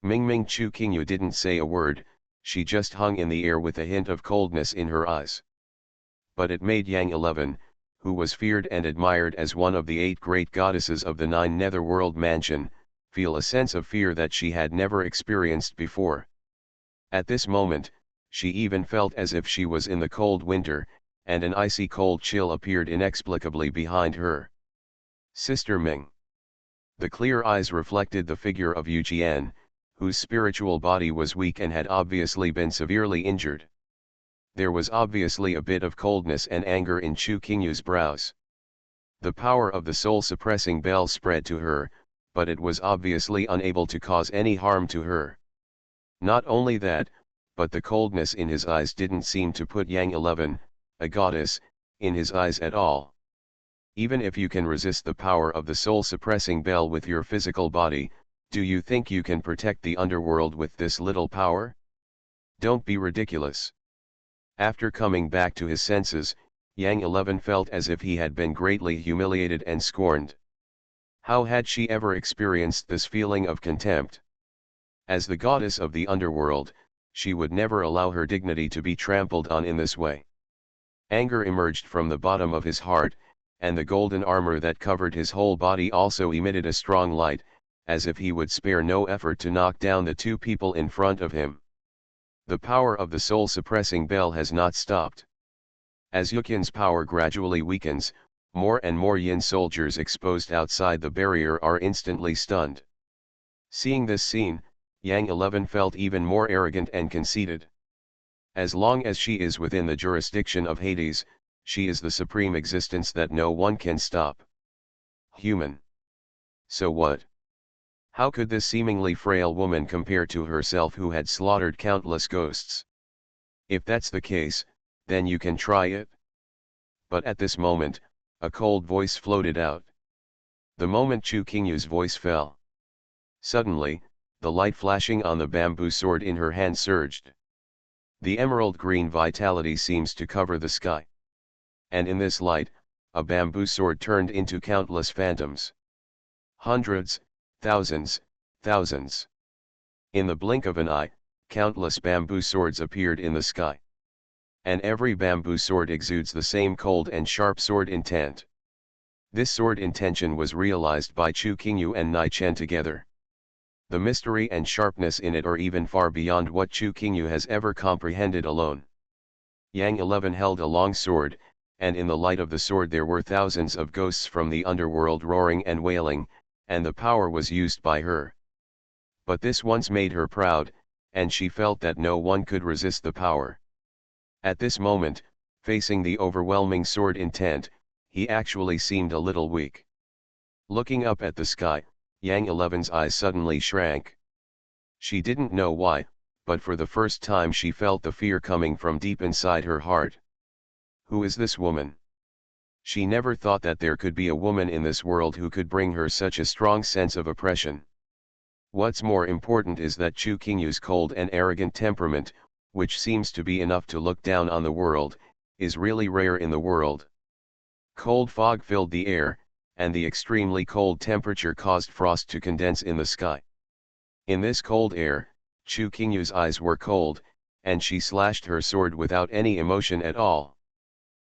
Mingming Chu Qingyu didn't say a word, she just hung in the air with a hint of coldness in her eyes. But it made Yang 11, who was feared and admired as one of the 8 great goddesses of the 9 netherworld mansion, feel a sense of fear that she had never experienced before. At this moment, she even felt as if she was in the cold winter, and an icy cold chill appeared inexplicably behind her. Sister Ming. The clear eyes reflected the figure of Yu Jian, whose spiritual body was weak and had obviously been severely injured. There was obviously a bit of coldness and anger in Chu Qingyu's brows. The power of the soul-suppressing bell spread to her, but it was obviously unable to cause any harm to her. Not only that, but the coldness in his eyes didn't seem to put Yang 11, a goddess, in his eyes at all. Even if you can resist the power of the soul-suppressing bell with your physical body, do you think you can protect the underworld with this little power? Don't be ridiculous. After coming back to his senses, Yang 11 felt as if he had been greatly humiliated and scorned. How had she ever experienced this feeling of contempt? As the goddess of the underworld, she would never allow her dignity to be trampled on in this way. Anger emerged from the bottom of his heart, and the golden armor that covered his whole body also emitted a strong light, as if he would spare no effort to knock down the 2 people in front of him. The power of the soul-suppressing bell has not stopped. As Yuqian's power gradually weakens, more and more Yin soldiers exposed outside the barrier are instantly stunned. Seeing this scene, Yang 11 felt even more arrogant and conceited. As long as she is within the jurisdiction of Hades, she is the supreme existence that no one can stop. Human. So what? How could this seemingly frail woman compare to herself who had slaughtered countless ghosts? If that's the case, then you can try it. But at this moment, a cold voice floated out. The moment Chu Qingyu's voice fell, suddenly, the light flashing on the bamboo sword in her hand surged. The emerald green vitality seems to cover the sky. And in this light, a bamboo sword turned into countless phantoms. Hundreds, thousands, thousands. In the blink of an eye, countless bamboo swords appeared in the sky. And every bamboo sword exudes the same cold and sharp sword intent. This sword intention was realized by Chu Qingyu and Nai Chen together. The mystery and sharpness in it are even far beyond what Chu Qingyu has ever comprehended alone. Yang 11 held a long sword, and in the light of the sword there were thousands of ghosts from the underworld roaring and wailing, and the power was used by her. But this once made her proud, and she felt that no one could resist the power. At this moment, facing the overwhelming sword intent, he actually seemed a little weak. Looking up at the sky, Yang 11's eyes suddenly shrank. She didn't know why, but for the first time she felt the fear coming from deep inside her heart. Who is this woman? She never thought that there could be a woman in this world who could bring her such a strong sense of oppression. What's more important is that Chu Qingyu's cold and arrogant temperament, which seems to be enough to look down on the world, is really rare in the world. Cold fog filled the air, and the extremely cold temperature caused frost to condense in the sky. In this cold air, Chu Qingyu's eyes were cold, and she slashed her sword without any emotion at all.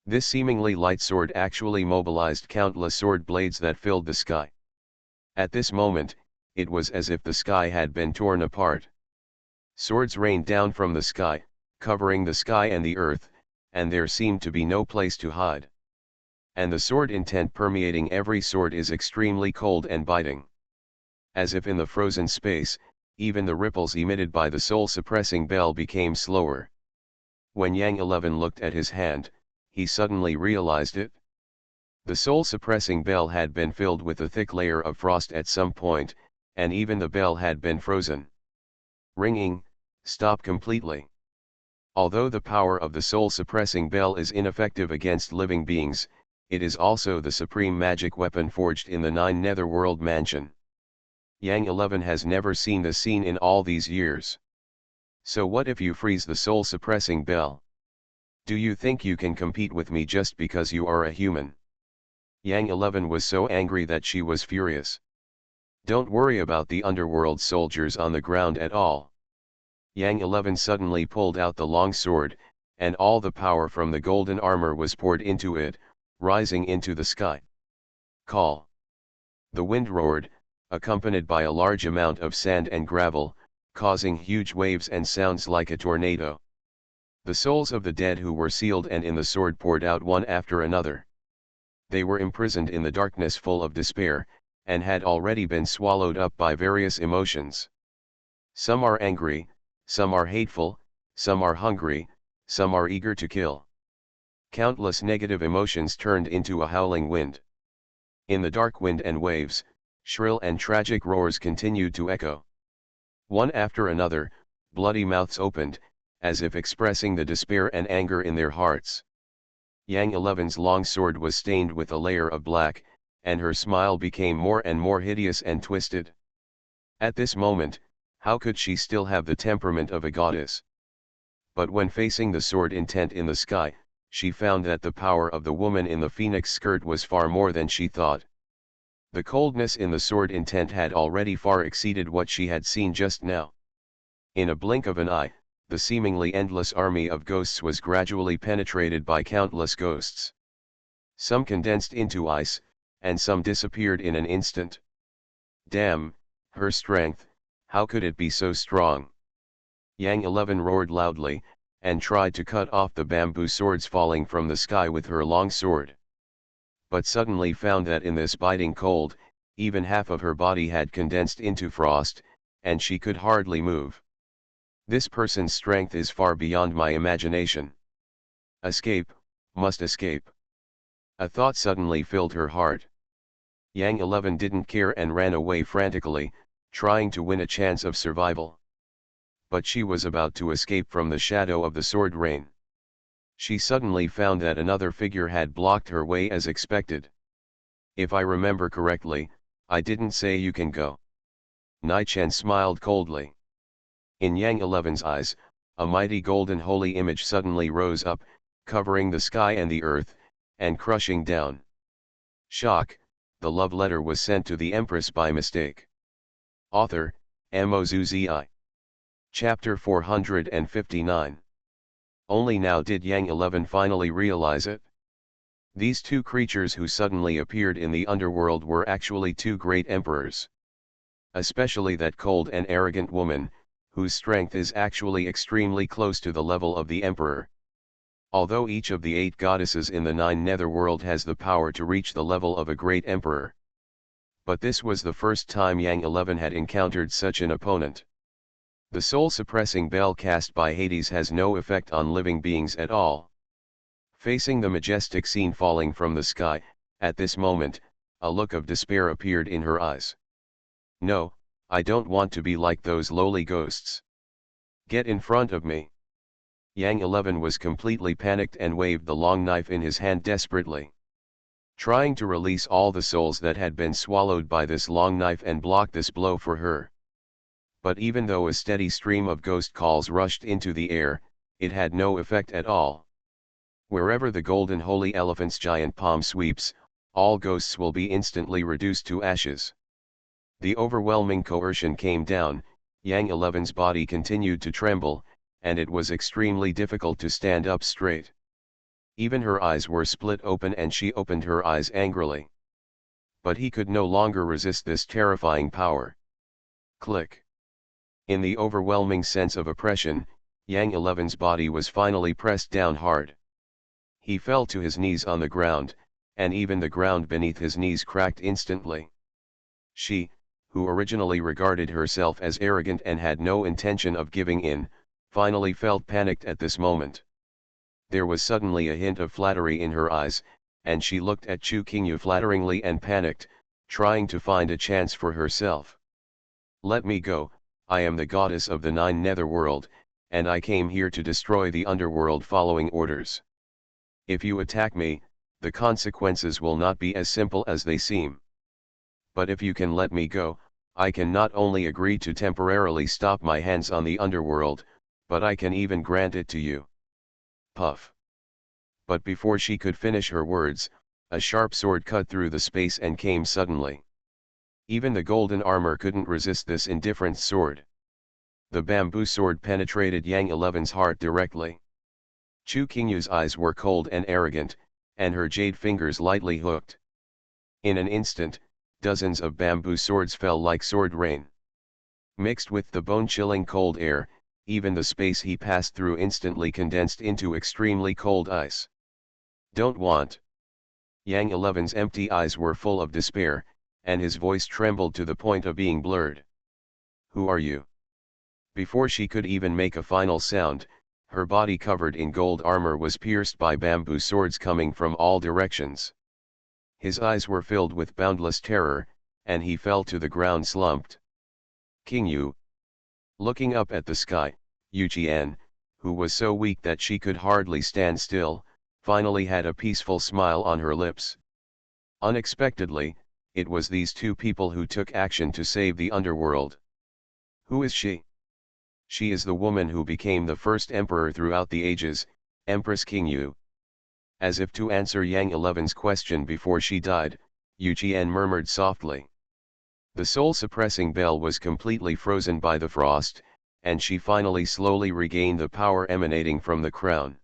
This seemingly light sword actually mobilized countless sword blades that filled the sky. At this moment, it was as if the sky had been torn apart. Swords rained down from the sky, covering the sky and the earth, and there seemed to be no place to hide. And the sword intent permeating every sword is extremely cold and biting. As if in the frozen space, even the ripples emitted by the soul-suppressing bell became slower. When Yang 11 looked at his hand, he suddenly realized it. The soul-suppressing bell had been filled with a thick layer of frost at some point, and even the bell had been frozen. Ringing, stop completely. Although the power of the soul-suppressing bell is ineffective against living beings, it is also the supreme magic weapon forged in the 9 netherworld mansion. Yang 11 has never seen the scene in all these years. So what if you freeze the soul-suppressing bell? Do you think you can compete with me just because you are a human? Yang 11 was so angry that she was furious. Don't worry about the underworld soldiers on the ground at all. Yang 11 suddenly pulled out the long sword, and all the power from the golden armor was poured into it, rising into the sky. Call. The wind roared, accompanied by a large amount of sand and gravel, causing huge waves and sounds like a tornado. The souls of the dead who were sealed and in the sword poured out one after another. They were imprisoned in the darkness full of despair, and had already been swallowed up by various emotions. Some are angry, some are hateful, some are hungry, some are eager to kill. Countless negative emotions turned into a howling wind. In the dark wind and waves, shrill and tragic roars continued to echo. One after another, bloody mouths opened, as if expressing the despair and anger in their hearts. Yang 11's long sword was stained with a layer of black, and her smile became more and more hideous and twisted. At this moment, how could she still have the temperament of a goddess? But when facing the sword intent in the sky, she found that the power of the woman in the phoenix skirt was far more than she thought. The coldness in the sword intent had already far exceeded what she had seen just now. In a blink of an eye, the seemingly endless army of ghosts was gradually penetrated by countless ghosts. Some condensed into ice, and some disappeared in an instant. Damn, her strength, how could it be so strong? Yang 11 roared loudly, and tried to cut off the bamboo swords falling from the sky with her long sword. But suddenly found that in this biting cold, even half of her body had condensed into frost, and she could hardly move. This person's strength is far beyond my imagination. Escape, must escape. A thought suddenly filled her heart. Yang 11 didn't care and ran away frantically, trying to win a chance of survival. But she was about to escape from the shadow of the sword rain. She suddenly found that another figure had blocked her way as expected. If I remember correctly, I didn't say you can go. Nai Chen smiled coldly. In Yang 11's eyes, a mighty golden holy image suddenly rose up, covering the sky and the earth, and crushing down. Shock, the love letter was sent to the Empress by mistake. Author, MaleProtagonist. Chapter 459. Only now did Yang 11 finally realize it. These two creatures who suddenly appeared in the underworld were actually two great emperors. Especially that cold and arrogant woman, whose strength is actually extremely close to the level of the emperor. Although each of the 8 goddesses in the 9 netherworld has the power to reach the level of a great emperor. But this was the first time Yang 11 had encountered such an opponent. The soul-suppressing bell cast by Hades has no effect on living beings at all. Facing the majestic scene falling from the sky, at this moment, a look of despair appeared in her eyes. No, I don't want to be like those lowly ghosts. Get in front of me. Yang 11 was completely panicked and waved the long knife in his hand desperately, trying to release all the souls that had been swallowed by this long knife and block this blow for her. But even though a steady stream of ghost calls rushed into the air, it had no effect at all. Wherever the golden holy elephant's giant palm sweeps, all ghosts will be instantly reduced to ashes. The overwhelming coercion came down, Yang 11's body continued to tremble, and it was extremely difficult to stand up straight. Even her eyes were split open and she opened her eyes angrily. But he could no longer resist this terrifying power. Click. In the overwhelming sense of oppression, Yang 11's body was finally pressed down hard. He fell to his knees on the ground, and even the ground beneath his knees cracked instantly. She, who originally regarded herself as arrogant and had no intention of giving in, finally felt panicked at this moment. There was suddenly a hint of flattery in her eyes, and she looked at Chu Qingyu flatteringly and panicked, trying to find a chance for herself. Let me go, I am the goddess of the 9 netherworld, and I came here to destroy the underworld following orders. If you attack me, the consequences will not be as simple as they seem. But if you can let me go, I can not only agree to temporarily stop my hands on the underworld, but I can even grant it to you. Puff. But before she could finish her words, A sharp sword cut through the space and came suddenly. Even the golden armor couldn't resist this indifferent sword. The bamboo sword penetrated Yang 11's heart directly. Chu Qingyu's eyes were cold and arrogant, and her jade fingers lightly hooked. In an instant, dozens of bamboo swords fell like sword rain. Mixed with the bone-chilling cold air, even the space he passed through instantly condensed into extremely cold ice. Don't want. Yang 11's empty eyes were full of despair, and his voice trembled to the point of being blurred. Who are you? Before she could even make a final sound, her body covered in gold armor was pierced by bamboo swords coming from all directions. His eyes were filled with boundless terror, and he fell to the ground slumped. Qingyu. Looking up at the sky, Yu Qian, who was so weak that she could hardly stand still, finally had a peaceful smile on her lips. Unexpectedly, it was these two people who took action to save the underworld. Who is she? She is the woman who became the first emperor throughout the ages, Empress Qingyu. As if to answer Yang 11's question before she died, Yu Qian murmured softly. The soul-suppressing bell was completely frozen by the frost, and she finally slowly regained the power emanating from the crown.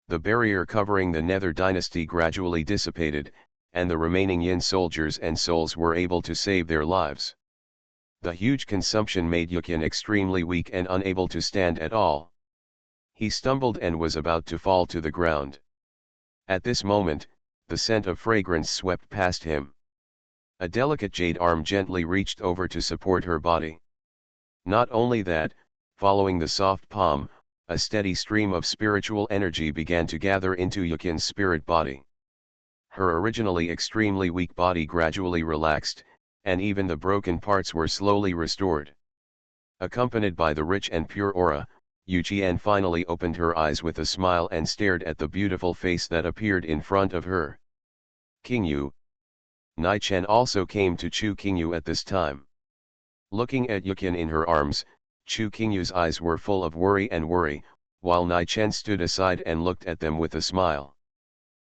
The barrier covering the Nether dynasty gradually dissipated, and the remaining Yin soldiers and souls were able to save their lives. The huge consumption made Yukin extremely weak and unable to stand at all. He stumbled and was about to fall to the ground. At this moment, the scent of fragrance swept past him. A delicate jade arm gently reached over to support her body. Not only that, following the soft palm, a steady stream of spiritual energy began to gather into Yukin's spirit body. Her originally extremely weak body gradually relaxed, and even the broken parts were slowly restored. Accompanied by the rich and pure aura, Yu Qian finally opened her eyes with a smile and stared at the beautiful face that appeared in front of her. Qingyu. Nai Chen also came to Chu Qingyu at this time. Looking at Yukin in her arms, Chu Qingyu's eyes were full of worry, while Nai Chen stood aside and looked at them with a smile.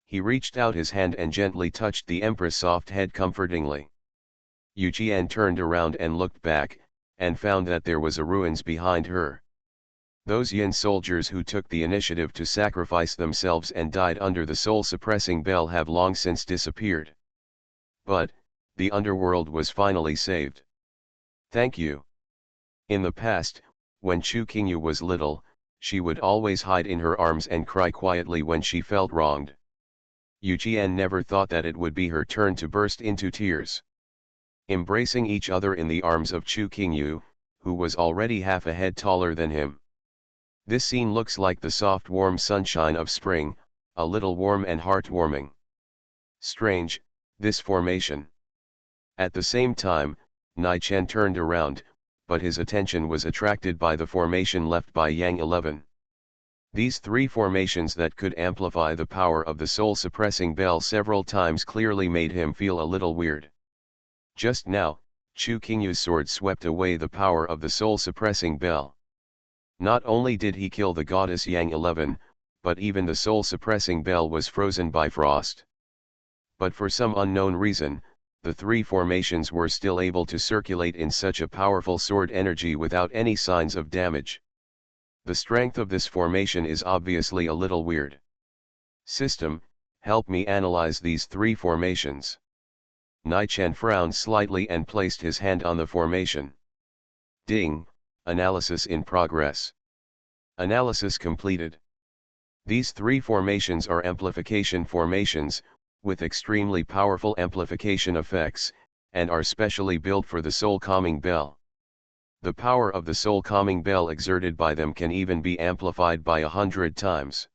He reached out his hand and gently touched the Empress' soft head comfortingly. Yu Qian turned around and looked back, and found that there was a ruins behind her. Those Yin soldiers who took the initiative to sacrifice themselves and died under the soul-suppressing bell have long since disappeared. But, the underworld was finally saved. Thank you. In the past, when Chu Qingyu was little, she would always hide in her arms and cry quietly when she felt wronged. Yu Qian never thought that it would be her turn to burst into tears. Embracing each other in the arms of Chu Qingyu, who was already half a head taller than him. This scene looks like the soft warm sunshine of spring, a little warm and heartwarming. Strange, this formation. At the same time, Nai Chen turned around, but his attention was attracted by the formation left by Yang 11. These three formations that could amplify the power of the soul-suppressing bell several times clearly made him feel a little weird. Just now, Chu Qingyu's sword swept away the power of the soul-suppressing bell. Not only did he kill the goddess Yang 11, but even the soul-suppressing bell was frozen by frost. But for some unknown reason, the three formations were still able to circulate in such a powerful sword energy without any signs of damage. The strength of this formation is obviously a little weird. System, help me analyze these three formations. Nai Chen frowned slightly and placed his hand on the formation. Ding, analysis in progress. Analysis completed. These three formations are amplification formations, with extremely powerful amplification effects, and are specially built for the soul calming bell. The power of the soul calming bell exerted by them can even be amplified by 100 times.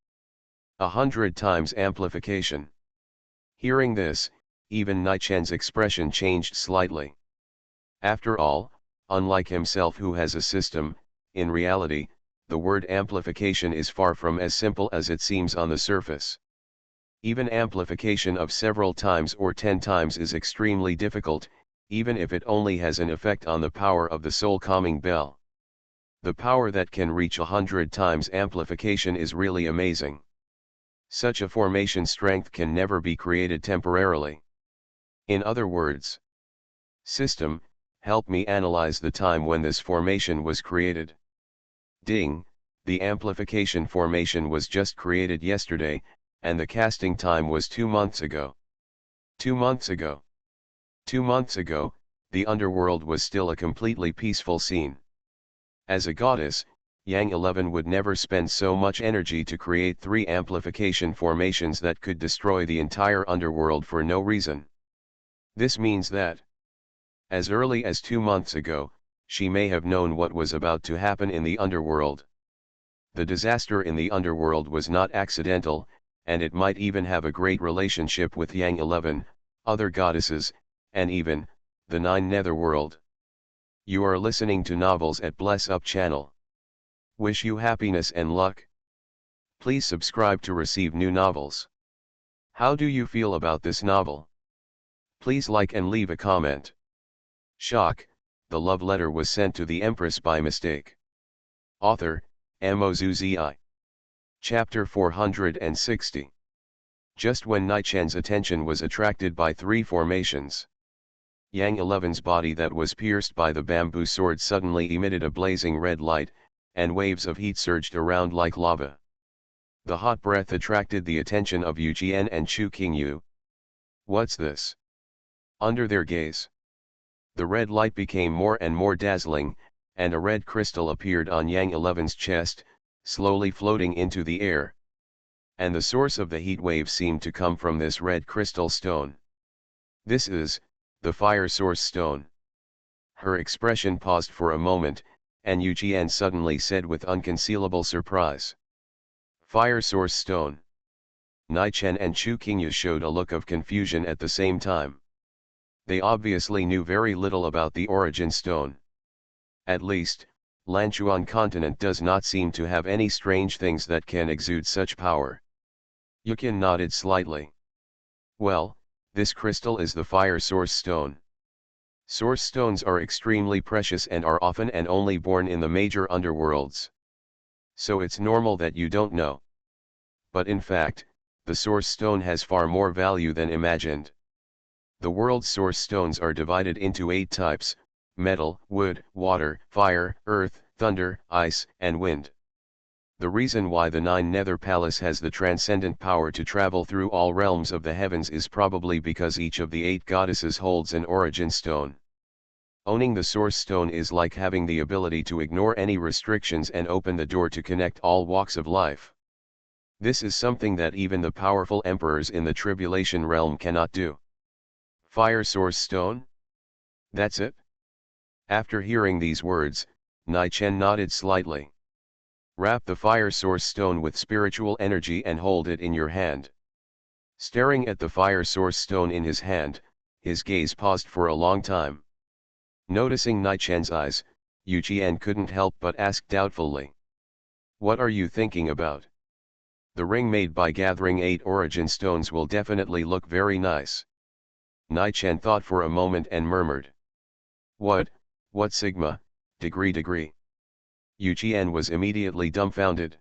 100 times amplification. Hearing this, even Nai Chen's expression changed slightly. After all, unlike himself who has a system, in reality, the word amplification is far from as simple as it seems on the surface. Even amplification of several times or 10 times is extremely difficult, even if it only has an effect on the power of the soul calming bell. The power that can reach 100 times amplification is really amazing. Such a formation strength can never be created temporarily. In other words, system, help me analyze the time when this formation was created. Ding, the amplification formation was just created yesterday, and the casting time was 2 months ago. 2 months ago. 2 months ago, the underworld was still a completely peaceful scene. As a goddess, Yang 11 would never spend so much energy to create 3 amplification formations that could destroy the entire underworld for no reason. This means that, as early as 2 months ago, she may have known what was about to happen in the underworld. The disaster in the underworld was not accidental, and it might even have a great relationship with Yang 11, other goddesses, and even, the 9 netherworld. You are listening to Novels at Bless Up channel. Wish you happiness and luck. Please subscribe to receive new novels. How do you feel about this novel? Please like and leave a comment. Shock, the love letter was sent to the Empress by mistake. Author, MaleProtagonist. Chapter 460. Just when Nai-chan's attention was attracted by 3 formations, Yang 11's body that was pierced by the bamboo sword suddenly emitted a blazing red light, and waves of heat surged around like lava. The hot breath attracted the attention of Yu Jian and Chu Qingyu. What's this? Under their gaze, the red light became more and more dazzling, and a red crystal appeared on Yang 11's chest, slowly floating into the air. And the source of the heat wave seemed to come from this red crystal stone. This is, the fire source stone. Her expression paused for a moment, and Yu Jian suddenly said with unconcealable surprise, "Fire source stone." Nai-chen and Chu Qingyu showed a look of confusion at the same time. They obviously knew very little about the origin stone. At least, Lanchuan continent does not seem to have any strange things that can exude such power. Yukin nodded slightly. Well, this crystal is the fire source stone. Source stones are extremely precious and are often and only born in the major underworlds. So it's normal that you don't know. But in fact, the source stone has far more value than imagined. The world's source stones are divided into 8 types: metal, wood, water, fire, earth, thunder, ice, and wind. The reason why the 9 Nether Palace has the transcendent power to travel through all realms of the heavens is probably because each of the 8 goddesses holds an origin stone. Owning the source stone is like having the ability to ignore any restrictions and open the door to connect all walks of life. This is something that even the powerful emperors in the tribulation realm cannot do. Fire source stone? That's it? After hearing these words, Nai-chen nodded slightly. Wrap the fire source stone with spiritual energy and hold it in your hand. Staring at the fire source stone in his hand, his gaze paused for a long time. Noticing Nai-chan's eyes, Yu Jian couldn't help but ask doubtfully, "What are you thinking about?" "The ring made by gathering 8 origin stones will definitely look very nice." Nai-chen thought for a moment and murmured, What sigma, degree? Yu Jian was immediately dumbfounded.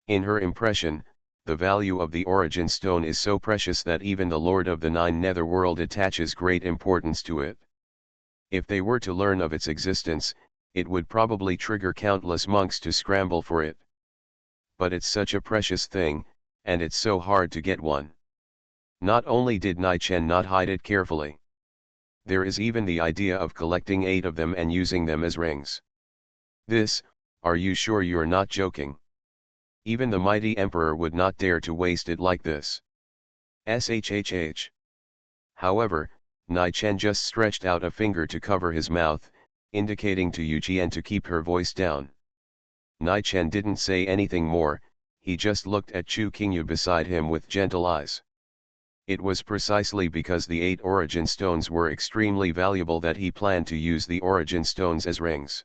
In her impression, the value of the origin stone is so precious that even the Lord of the 9 Netherworld attaches great importance to it. If they were to learn of its existence, it would probably trigger countless monks to scramble for it. But it's such a precious thing, and it's so hard to get one. Not only did Nai-chen not hide it carefully, there is even the idea of collecting 8 of them and using them as rings. This, are you sure you're not joking? Even the mighty emperor would not dare to waste it like this. Shhh. However, Nai-chen just stretched out a finger to cover his mouth, indicating to Yu Jian to keep her voice down. Nai-chen didn't say anything more, he just looked at Chu Qingyu beside him with gentle eyes. It was precisely because the 8 origin stones were extremely valuable that he planned to use the origin stones as rings.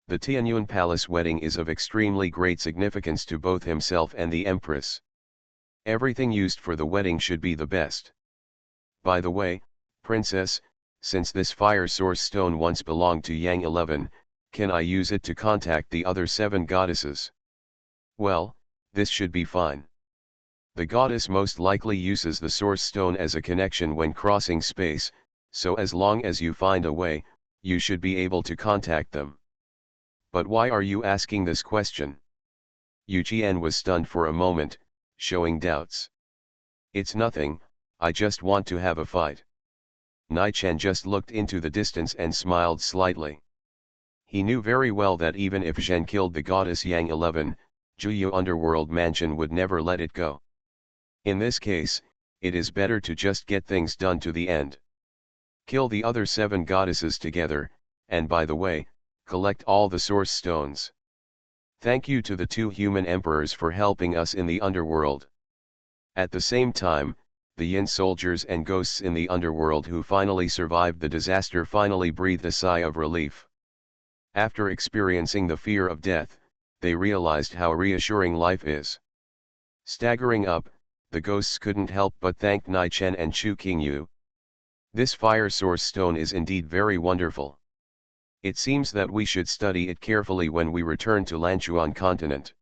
The Tianyuan Palace wedding is of extremely great significance to both himself and the Empress. Everything used for the wedding should be the best. By the way, Princess, since this fire source stone once belonged to Yang 11, can I use it to contact the other 7 goddesses? Well, this should be fine. The goddess most likely uses the source stone as a connection when crossing space, so as long as you find a way, you should be able to contact them. But why are you asking this question? Yu Qian was stunned for a moment, showing doubts. It's nothing, I just want to have a fight. Nai Chen just looked into the distance and smiled slightly. He knew very well that even if Zhen killed the goddess Yang 11, Juyu Underworld Mansion would never let it go. In this case, it is better to just get things done to the end. Kill the other 7 goddesses together, and by the way, collect all the source stones. Thank you to the 2 human emperors for helping us in the underworld. At the same time, the Yin soldiers and ghosts in the underworld who finally survived the disaster finally breathed a sigh of relief. After experiencing the fear of death, they realized how reassuring life is. Staggering up, the ghosts couldn't help but thank Nai Chen and Chu Qingyu. This fire source stone is indeed very wonderful. It seems that we should study it carefully when we return to Lanchuan continent.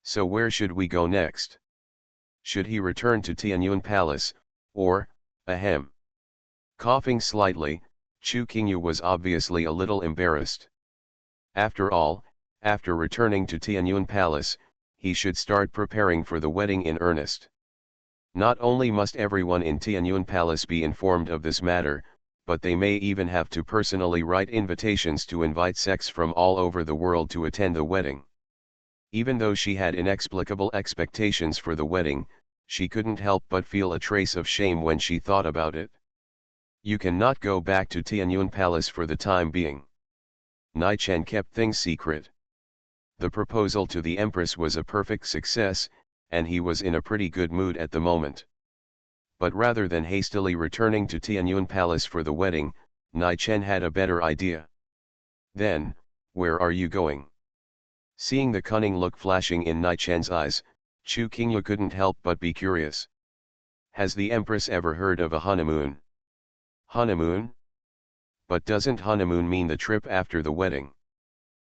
So where should we go next? Should he return to Tianyun Palace, or, ahem? Coughing slightly, Chu Qingyu was obviously a little embarrassed. After all, after returning to Tianyun Palace, he should start preparing for the wedding in earnest. Not only must everyone in Tianyun Palace be informed of this matter, but they may even have to personally write invitations to invite sects from all over the world to attend the wedding. Even though she had inexplicable expectations for the wedding, she couldn't help but feel a trace of shame when she thought about it. You cannot go back to Tianyun Palace for the time being. Nai Chen kept things secret. The proposal to the Empress was a perfect success, and he was in a pretty good mood at the moment. But rather than hastily returning to Tianyun Palace for the wedding, Nai Chen had a better idea. Then, where are you going? Seeing the cunning look flashing in Nai Chen's eyes, Chu Qingyu couldn't help but be curious. Has the Empress ever heard of a honeymoon? Honeymoon? But doesn't honeymoon mean the trip after the wedding?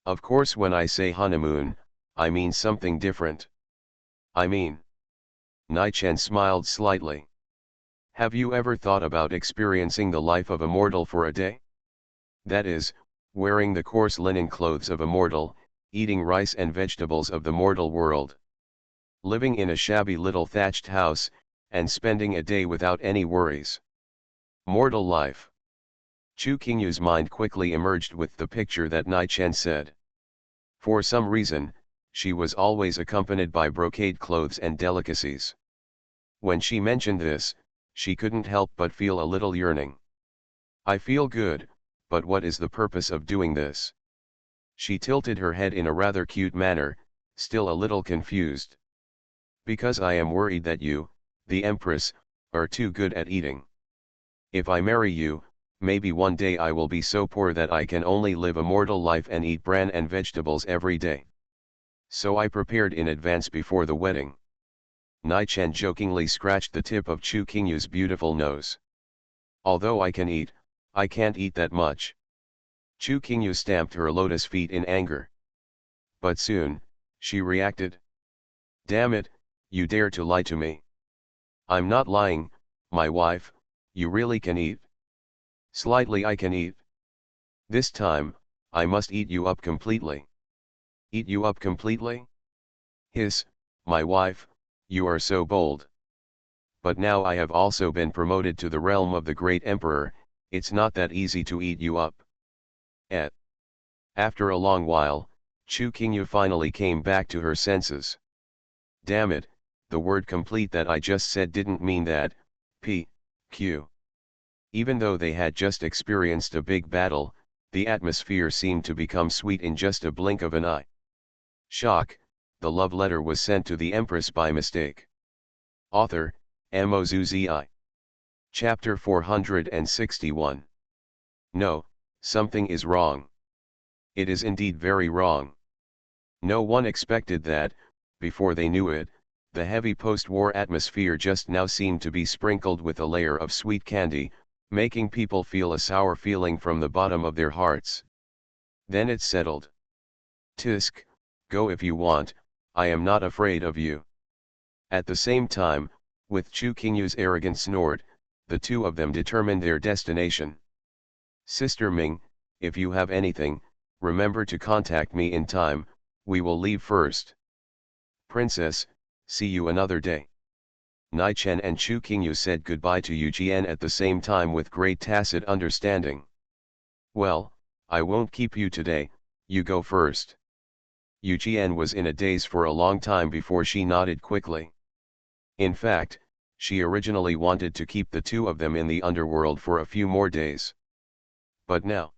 Of course, when I say honeymoon, I mean something different. I mean. Nai Chen smiled slightly. Have you ever thought about experiencing the life of a mortal for a day? That is, wearing the coarse linen clothes of a mortal, eating rice and vegetables of the mortal world. Living in a shabby little thatched house, and spending a day without any worries. Mortal life. Chu Qingyu's mind quickly emerged with the picture that Nai Chen said. For some reason, she was always accompanied by brocade clothes and delicacies. When she mentioned this, she couldn't help but feel a little yearning. I feel good, but what is the purpose of doing this? She tilted her head in a rather cute manner, still a little confused. Because I am worried that you, the Empress, are too good at eating. If I marry you, maybe one day I will be so poor that I can only live a mortal life and eat bran and vegetables every day. So I prepared in advance before the wedding. Nai Chen jokingly scratched the tip of Chu Qingyu's beautiful nose. Although I can eat, I can't eat that much. Chu Qingyu stamped her lotus feet in anger. But soon, she reacted. Damn it, you dare to lie to me. I'm not lying, my wife, you really can eat. Slightly I can eat. This time, I must eat you up completely. Eat you up completely? Hiss, my wife, you are so bold. But now I have also been promoted to the realm of the great emperor, it's not that easy to eat you up. After a long while, Chu Qingyu finally came back to her senses. Damn it, the word complete that I just said didn't mean that, Q. Even though they had just experienced a big battle, the atmosphere seemed to become sweet in just a blink of an eye. Shock, the love letter was sent to the Empress by mistake. Author, Mozuzi. Chapter 461. No, something is wrong. It is indeed very wrong. No one expected that, before they knew it, the heavy post-war atmosphere just now seemed to be sprinkled with a layer of sweet candy, making people feel a sour feeling from the bottom of their hearts. Then it settled. Tisk, go if you want, I am not afraid of you. At the same time, with Chu Qingyu's arrogant snort, the two of them determined their destination. Sister Ming, if you have anything, remember to contact me in time, we will leave first. Princess, see you another day. Nai Chen and Chu Qingyu said goodbye to Yu Jian at the same time with great tacit understanding. Well, I won't keep you today, you go first. Yu Jian was in a daze for a long time before she nodded quickly. In fact, she originally wanted to keep the two of them in the underworld for a few more days. But now,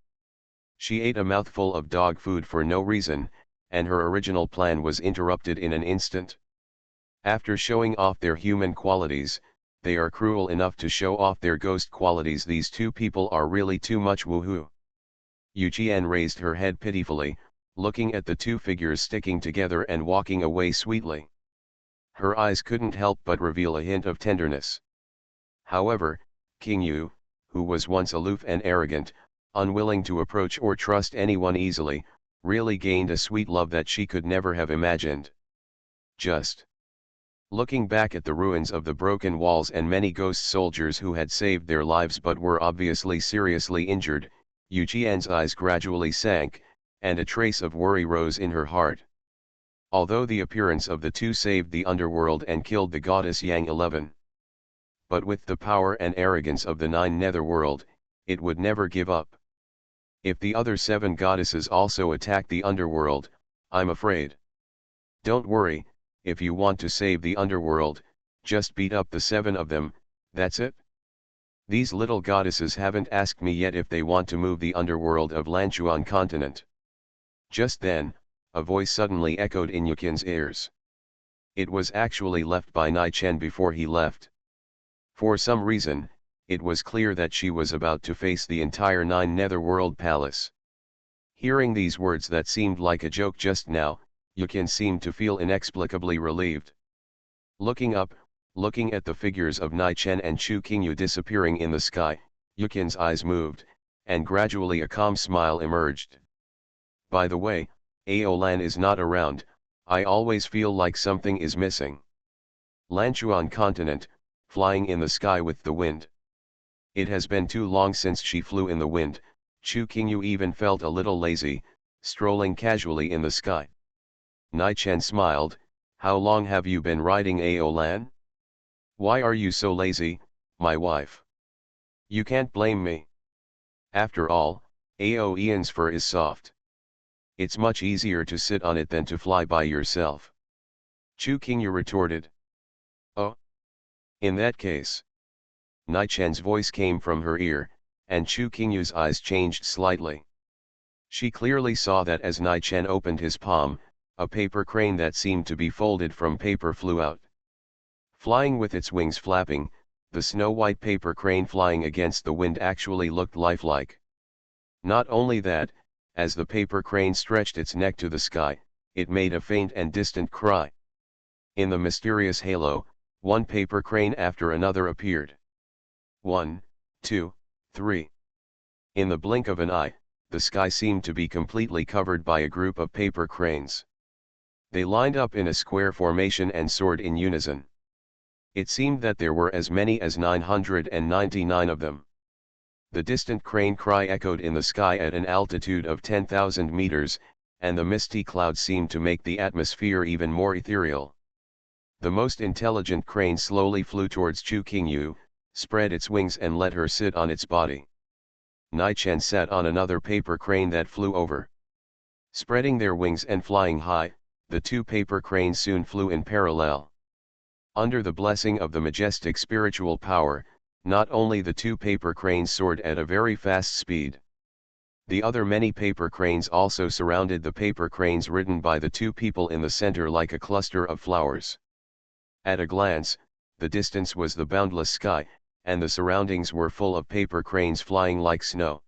she ate a mouthful of dog food for no reason, and her original plan was interrupted in an instant. After showing off their human qualities, they are cruel enough to show off their ghost qualities. These two people are really too much. Woohoo! Yu Jian raised her head pitifully, looking at the two figures sticking together and walking away sweetly. Her eyes couldn't help but reveal a hint of tenderness. However, Qingyu, who was once aloof and arrogant, unwilling to approach or trust anyone easily, really gained a sweet love that she could never have imagined. Just looking back at the ruins of the broken walls and many ghost soldiers who had saved their lives but were obviously seriously injured, Yu Jian's eyes gradually sank, and a trace of worry rose in her heart. Although the appearance of the two saved the underworld and killed the goddess Yang 11. But with the power and arrogance of the nine netherworld, it would never give up. If the other 7 goddesses also attack the underworld, I'm afraid. Don't worry, if you want to save the underworld, just beat up the 7 of them, that's it. These little goddesses haven't asked me yet if they want to move the underworld of Lanchuan continent. Just then, a voice suddenly echoed in Yukin's ears. It was actually left by Nai Chen before he left. For some reason, it was clear that she was about to face the entire 9 netherworld palace. Hearing these words that seemed like a joke just now, Yukin seemed to feel inexplicably relieved. Looking up, looking at the figures of Nai Chen and Chu Qingyu disappearing in the sky, Yukin's eyes moved, and gradually a calm smile emerged. By the way, Aolan is not around, I always feel like something is missing. Lanchuan continent, flying in the sky with the wind. It has been too long since she flew in the wind. Chu Qingyu even felt a little lazy, strolling casually in the sky. Nai Chen smiled, how long have you been riding Aolan? Why are you so lazy, my wife? You can't blame me. After all, Aoian's fur is soft. It's much easier to sit on it than to fly by yourself. Chu Qingyu retorted. Oh? In that case. Nai Chen's voice came from her ear, and Chu Qingyu's eyes changed slightly. She clearly saw that as Nai Chen opened his palm, a paper crane that seemed to be folded from paper flew out. Flying with its wings flapping, the snow-white paper crane flying against the wind actually looked lifelike. Not only that, as the paper crane stretched its neck to the sky, it made a faint and distant cry. In the mysterious halo, one paper crane after another appeared. 1, 2, 3. In the blink of an eye, the sky seemed to be completely covered by a group of paper cranes. They lined up in a square formation and soared in unison. It seemed that there were as many as 999 of them. The distant crane cry echoed in the sky at an altitude of 10,000 meters, and the misty clouds seemed to make the atmosphere even more ethereal. The most intelligent crane slowly flew towards Chu Qingyu, spread its wings and let her sit on its body. Nai Chen sat on another paper crane that flew over. Spreading their wings and flying high, the two paper cranes soon flew in parallel. Under the blessing of the majestic spiritual power, not only the two paper cranes soared at a very fast speed. The other many paper cranes also surrounded the paper cranes ridden by the two people in the center like a cluster of flowers. At a glance, the distance was the boundless sky, and the surroundings were full of paper cranes flying like snow.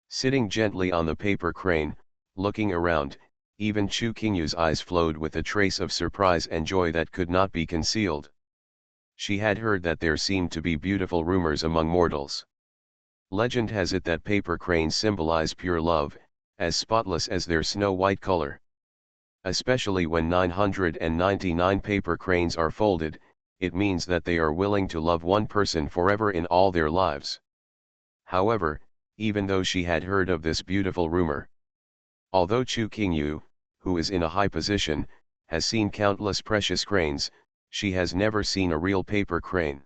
Sitting gently on the paper crane, looking around, even Chu Qingyu's eyes flowed with a trace of surprise and joy that could not be concealed. She had heard that there seemed to be beautiful rumors among mortals. Legend has it that paper cranes symbolize pure love, as spotless as their snow-white color. Especially when 999 paper cranes are folded, it means that they are willing to love one person forever in all their lives. However, even though she had heard of this beautiful rumor, although Chu Qingyu, who is in a high position, has seen countless precious cranes, she has never seen a real paper crane.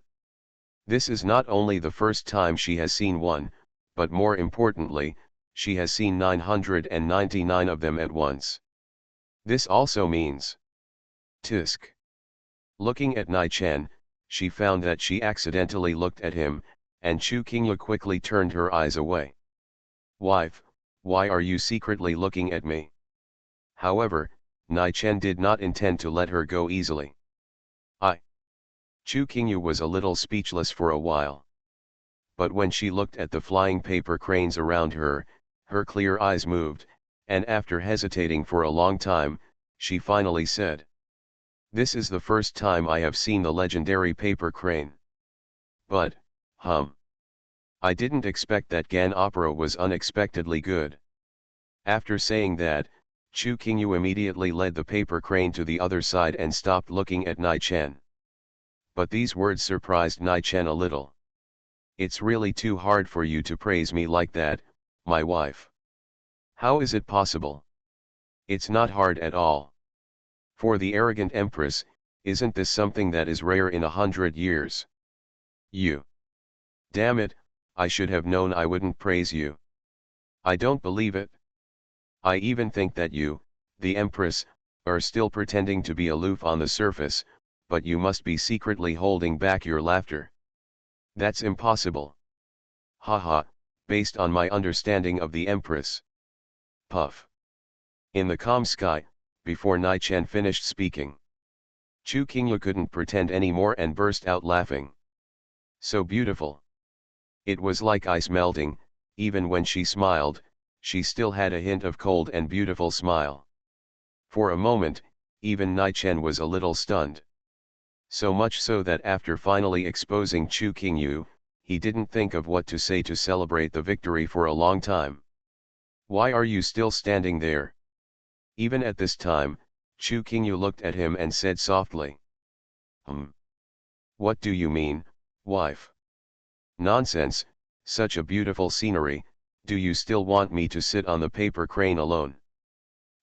This is not only the first time she has seen one, but more importantly, she has seen 999 of them at once. This also means tisk. Looking at Nai Chen, she found that she accidentally looked at him, and Chu Qingyu quickly turned her eyes away. Wife, why are you secretly looking at me? However, Nai Chen did not intend to let her go easily. Chu Qingyu was a little speechless for a while. But when she looked at the flying paper cranes around her, her clear eyes moved, and after hesitating for a long time, she finally said, "This is the first time I have seen the legendary paper crane. But, I didn't expect that Gan opera was unexpectedly good." After saying that, Chu Qingyu immediately led the paper crane to the other side and stopped looking at Nai Chen. But these words surprised Nai Chen a little. "It's really too hard for you to praise me like that, my wife. How is it possible? It's not hard at all. For the arrogant empress, isn't this something that is rare in 100 years? You. Damn it, I should have known I wouldn't praise you. I don't believe it. I even think that you, the empress, are still pretending to be aloof on the surface, but you must be secretly holding back your laughter. That's impossible. Haha, based on my understanding of the empress." Puff. In the calm sky, before Nai Chen finished speaking, Chu Qingyu couldn't pretend anymore and burst out laughing. So beautiful. It was like ice melting. Even when she smiled, she still had a hint of cold and beautiful smile. For a moment, even Nai Chen was a little stunned. So much so that after finally exposing Chu Qingyu, he didn't think of what to say to celebrate the victory for a long time. "Why are you still standing there?" Even at this time, Chu Qingyu looked at him and said softly, What do you mean, wife?" "Nonsense, such a beautiful scenery, do you still want me to sit on the paper crane alone?"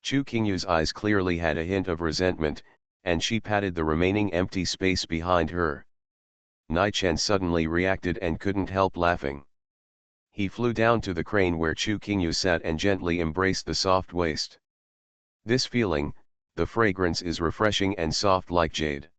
Chu Qingyu's eyes clearly had a hint of resentment, and she patted the remaining empty space behind her. Nai Chen suddenly reacted and couldn't help laughing. He flew down to the crane where Chu Qingyu sat and gently embraced the soft waist. This feeling, the fragrance is refreshing and soft like jade.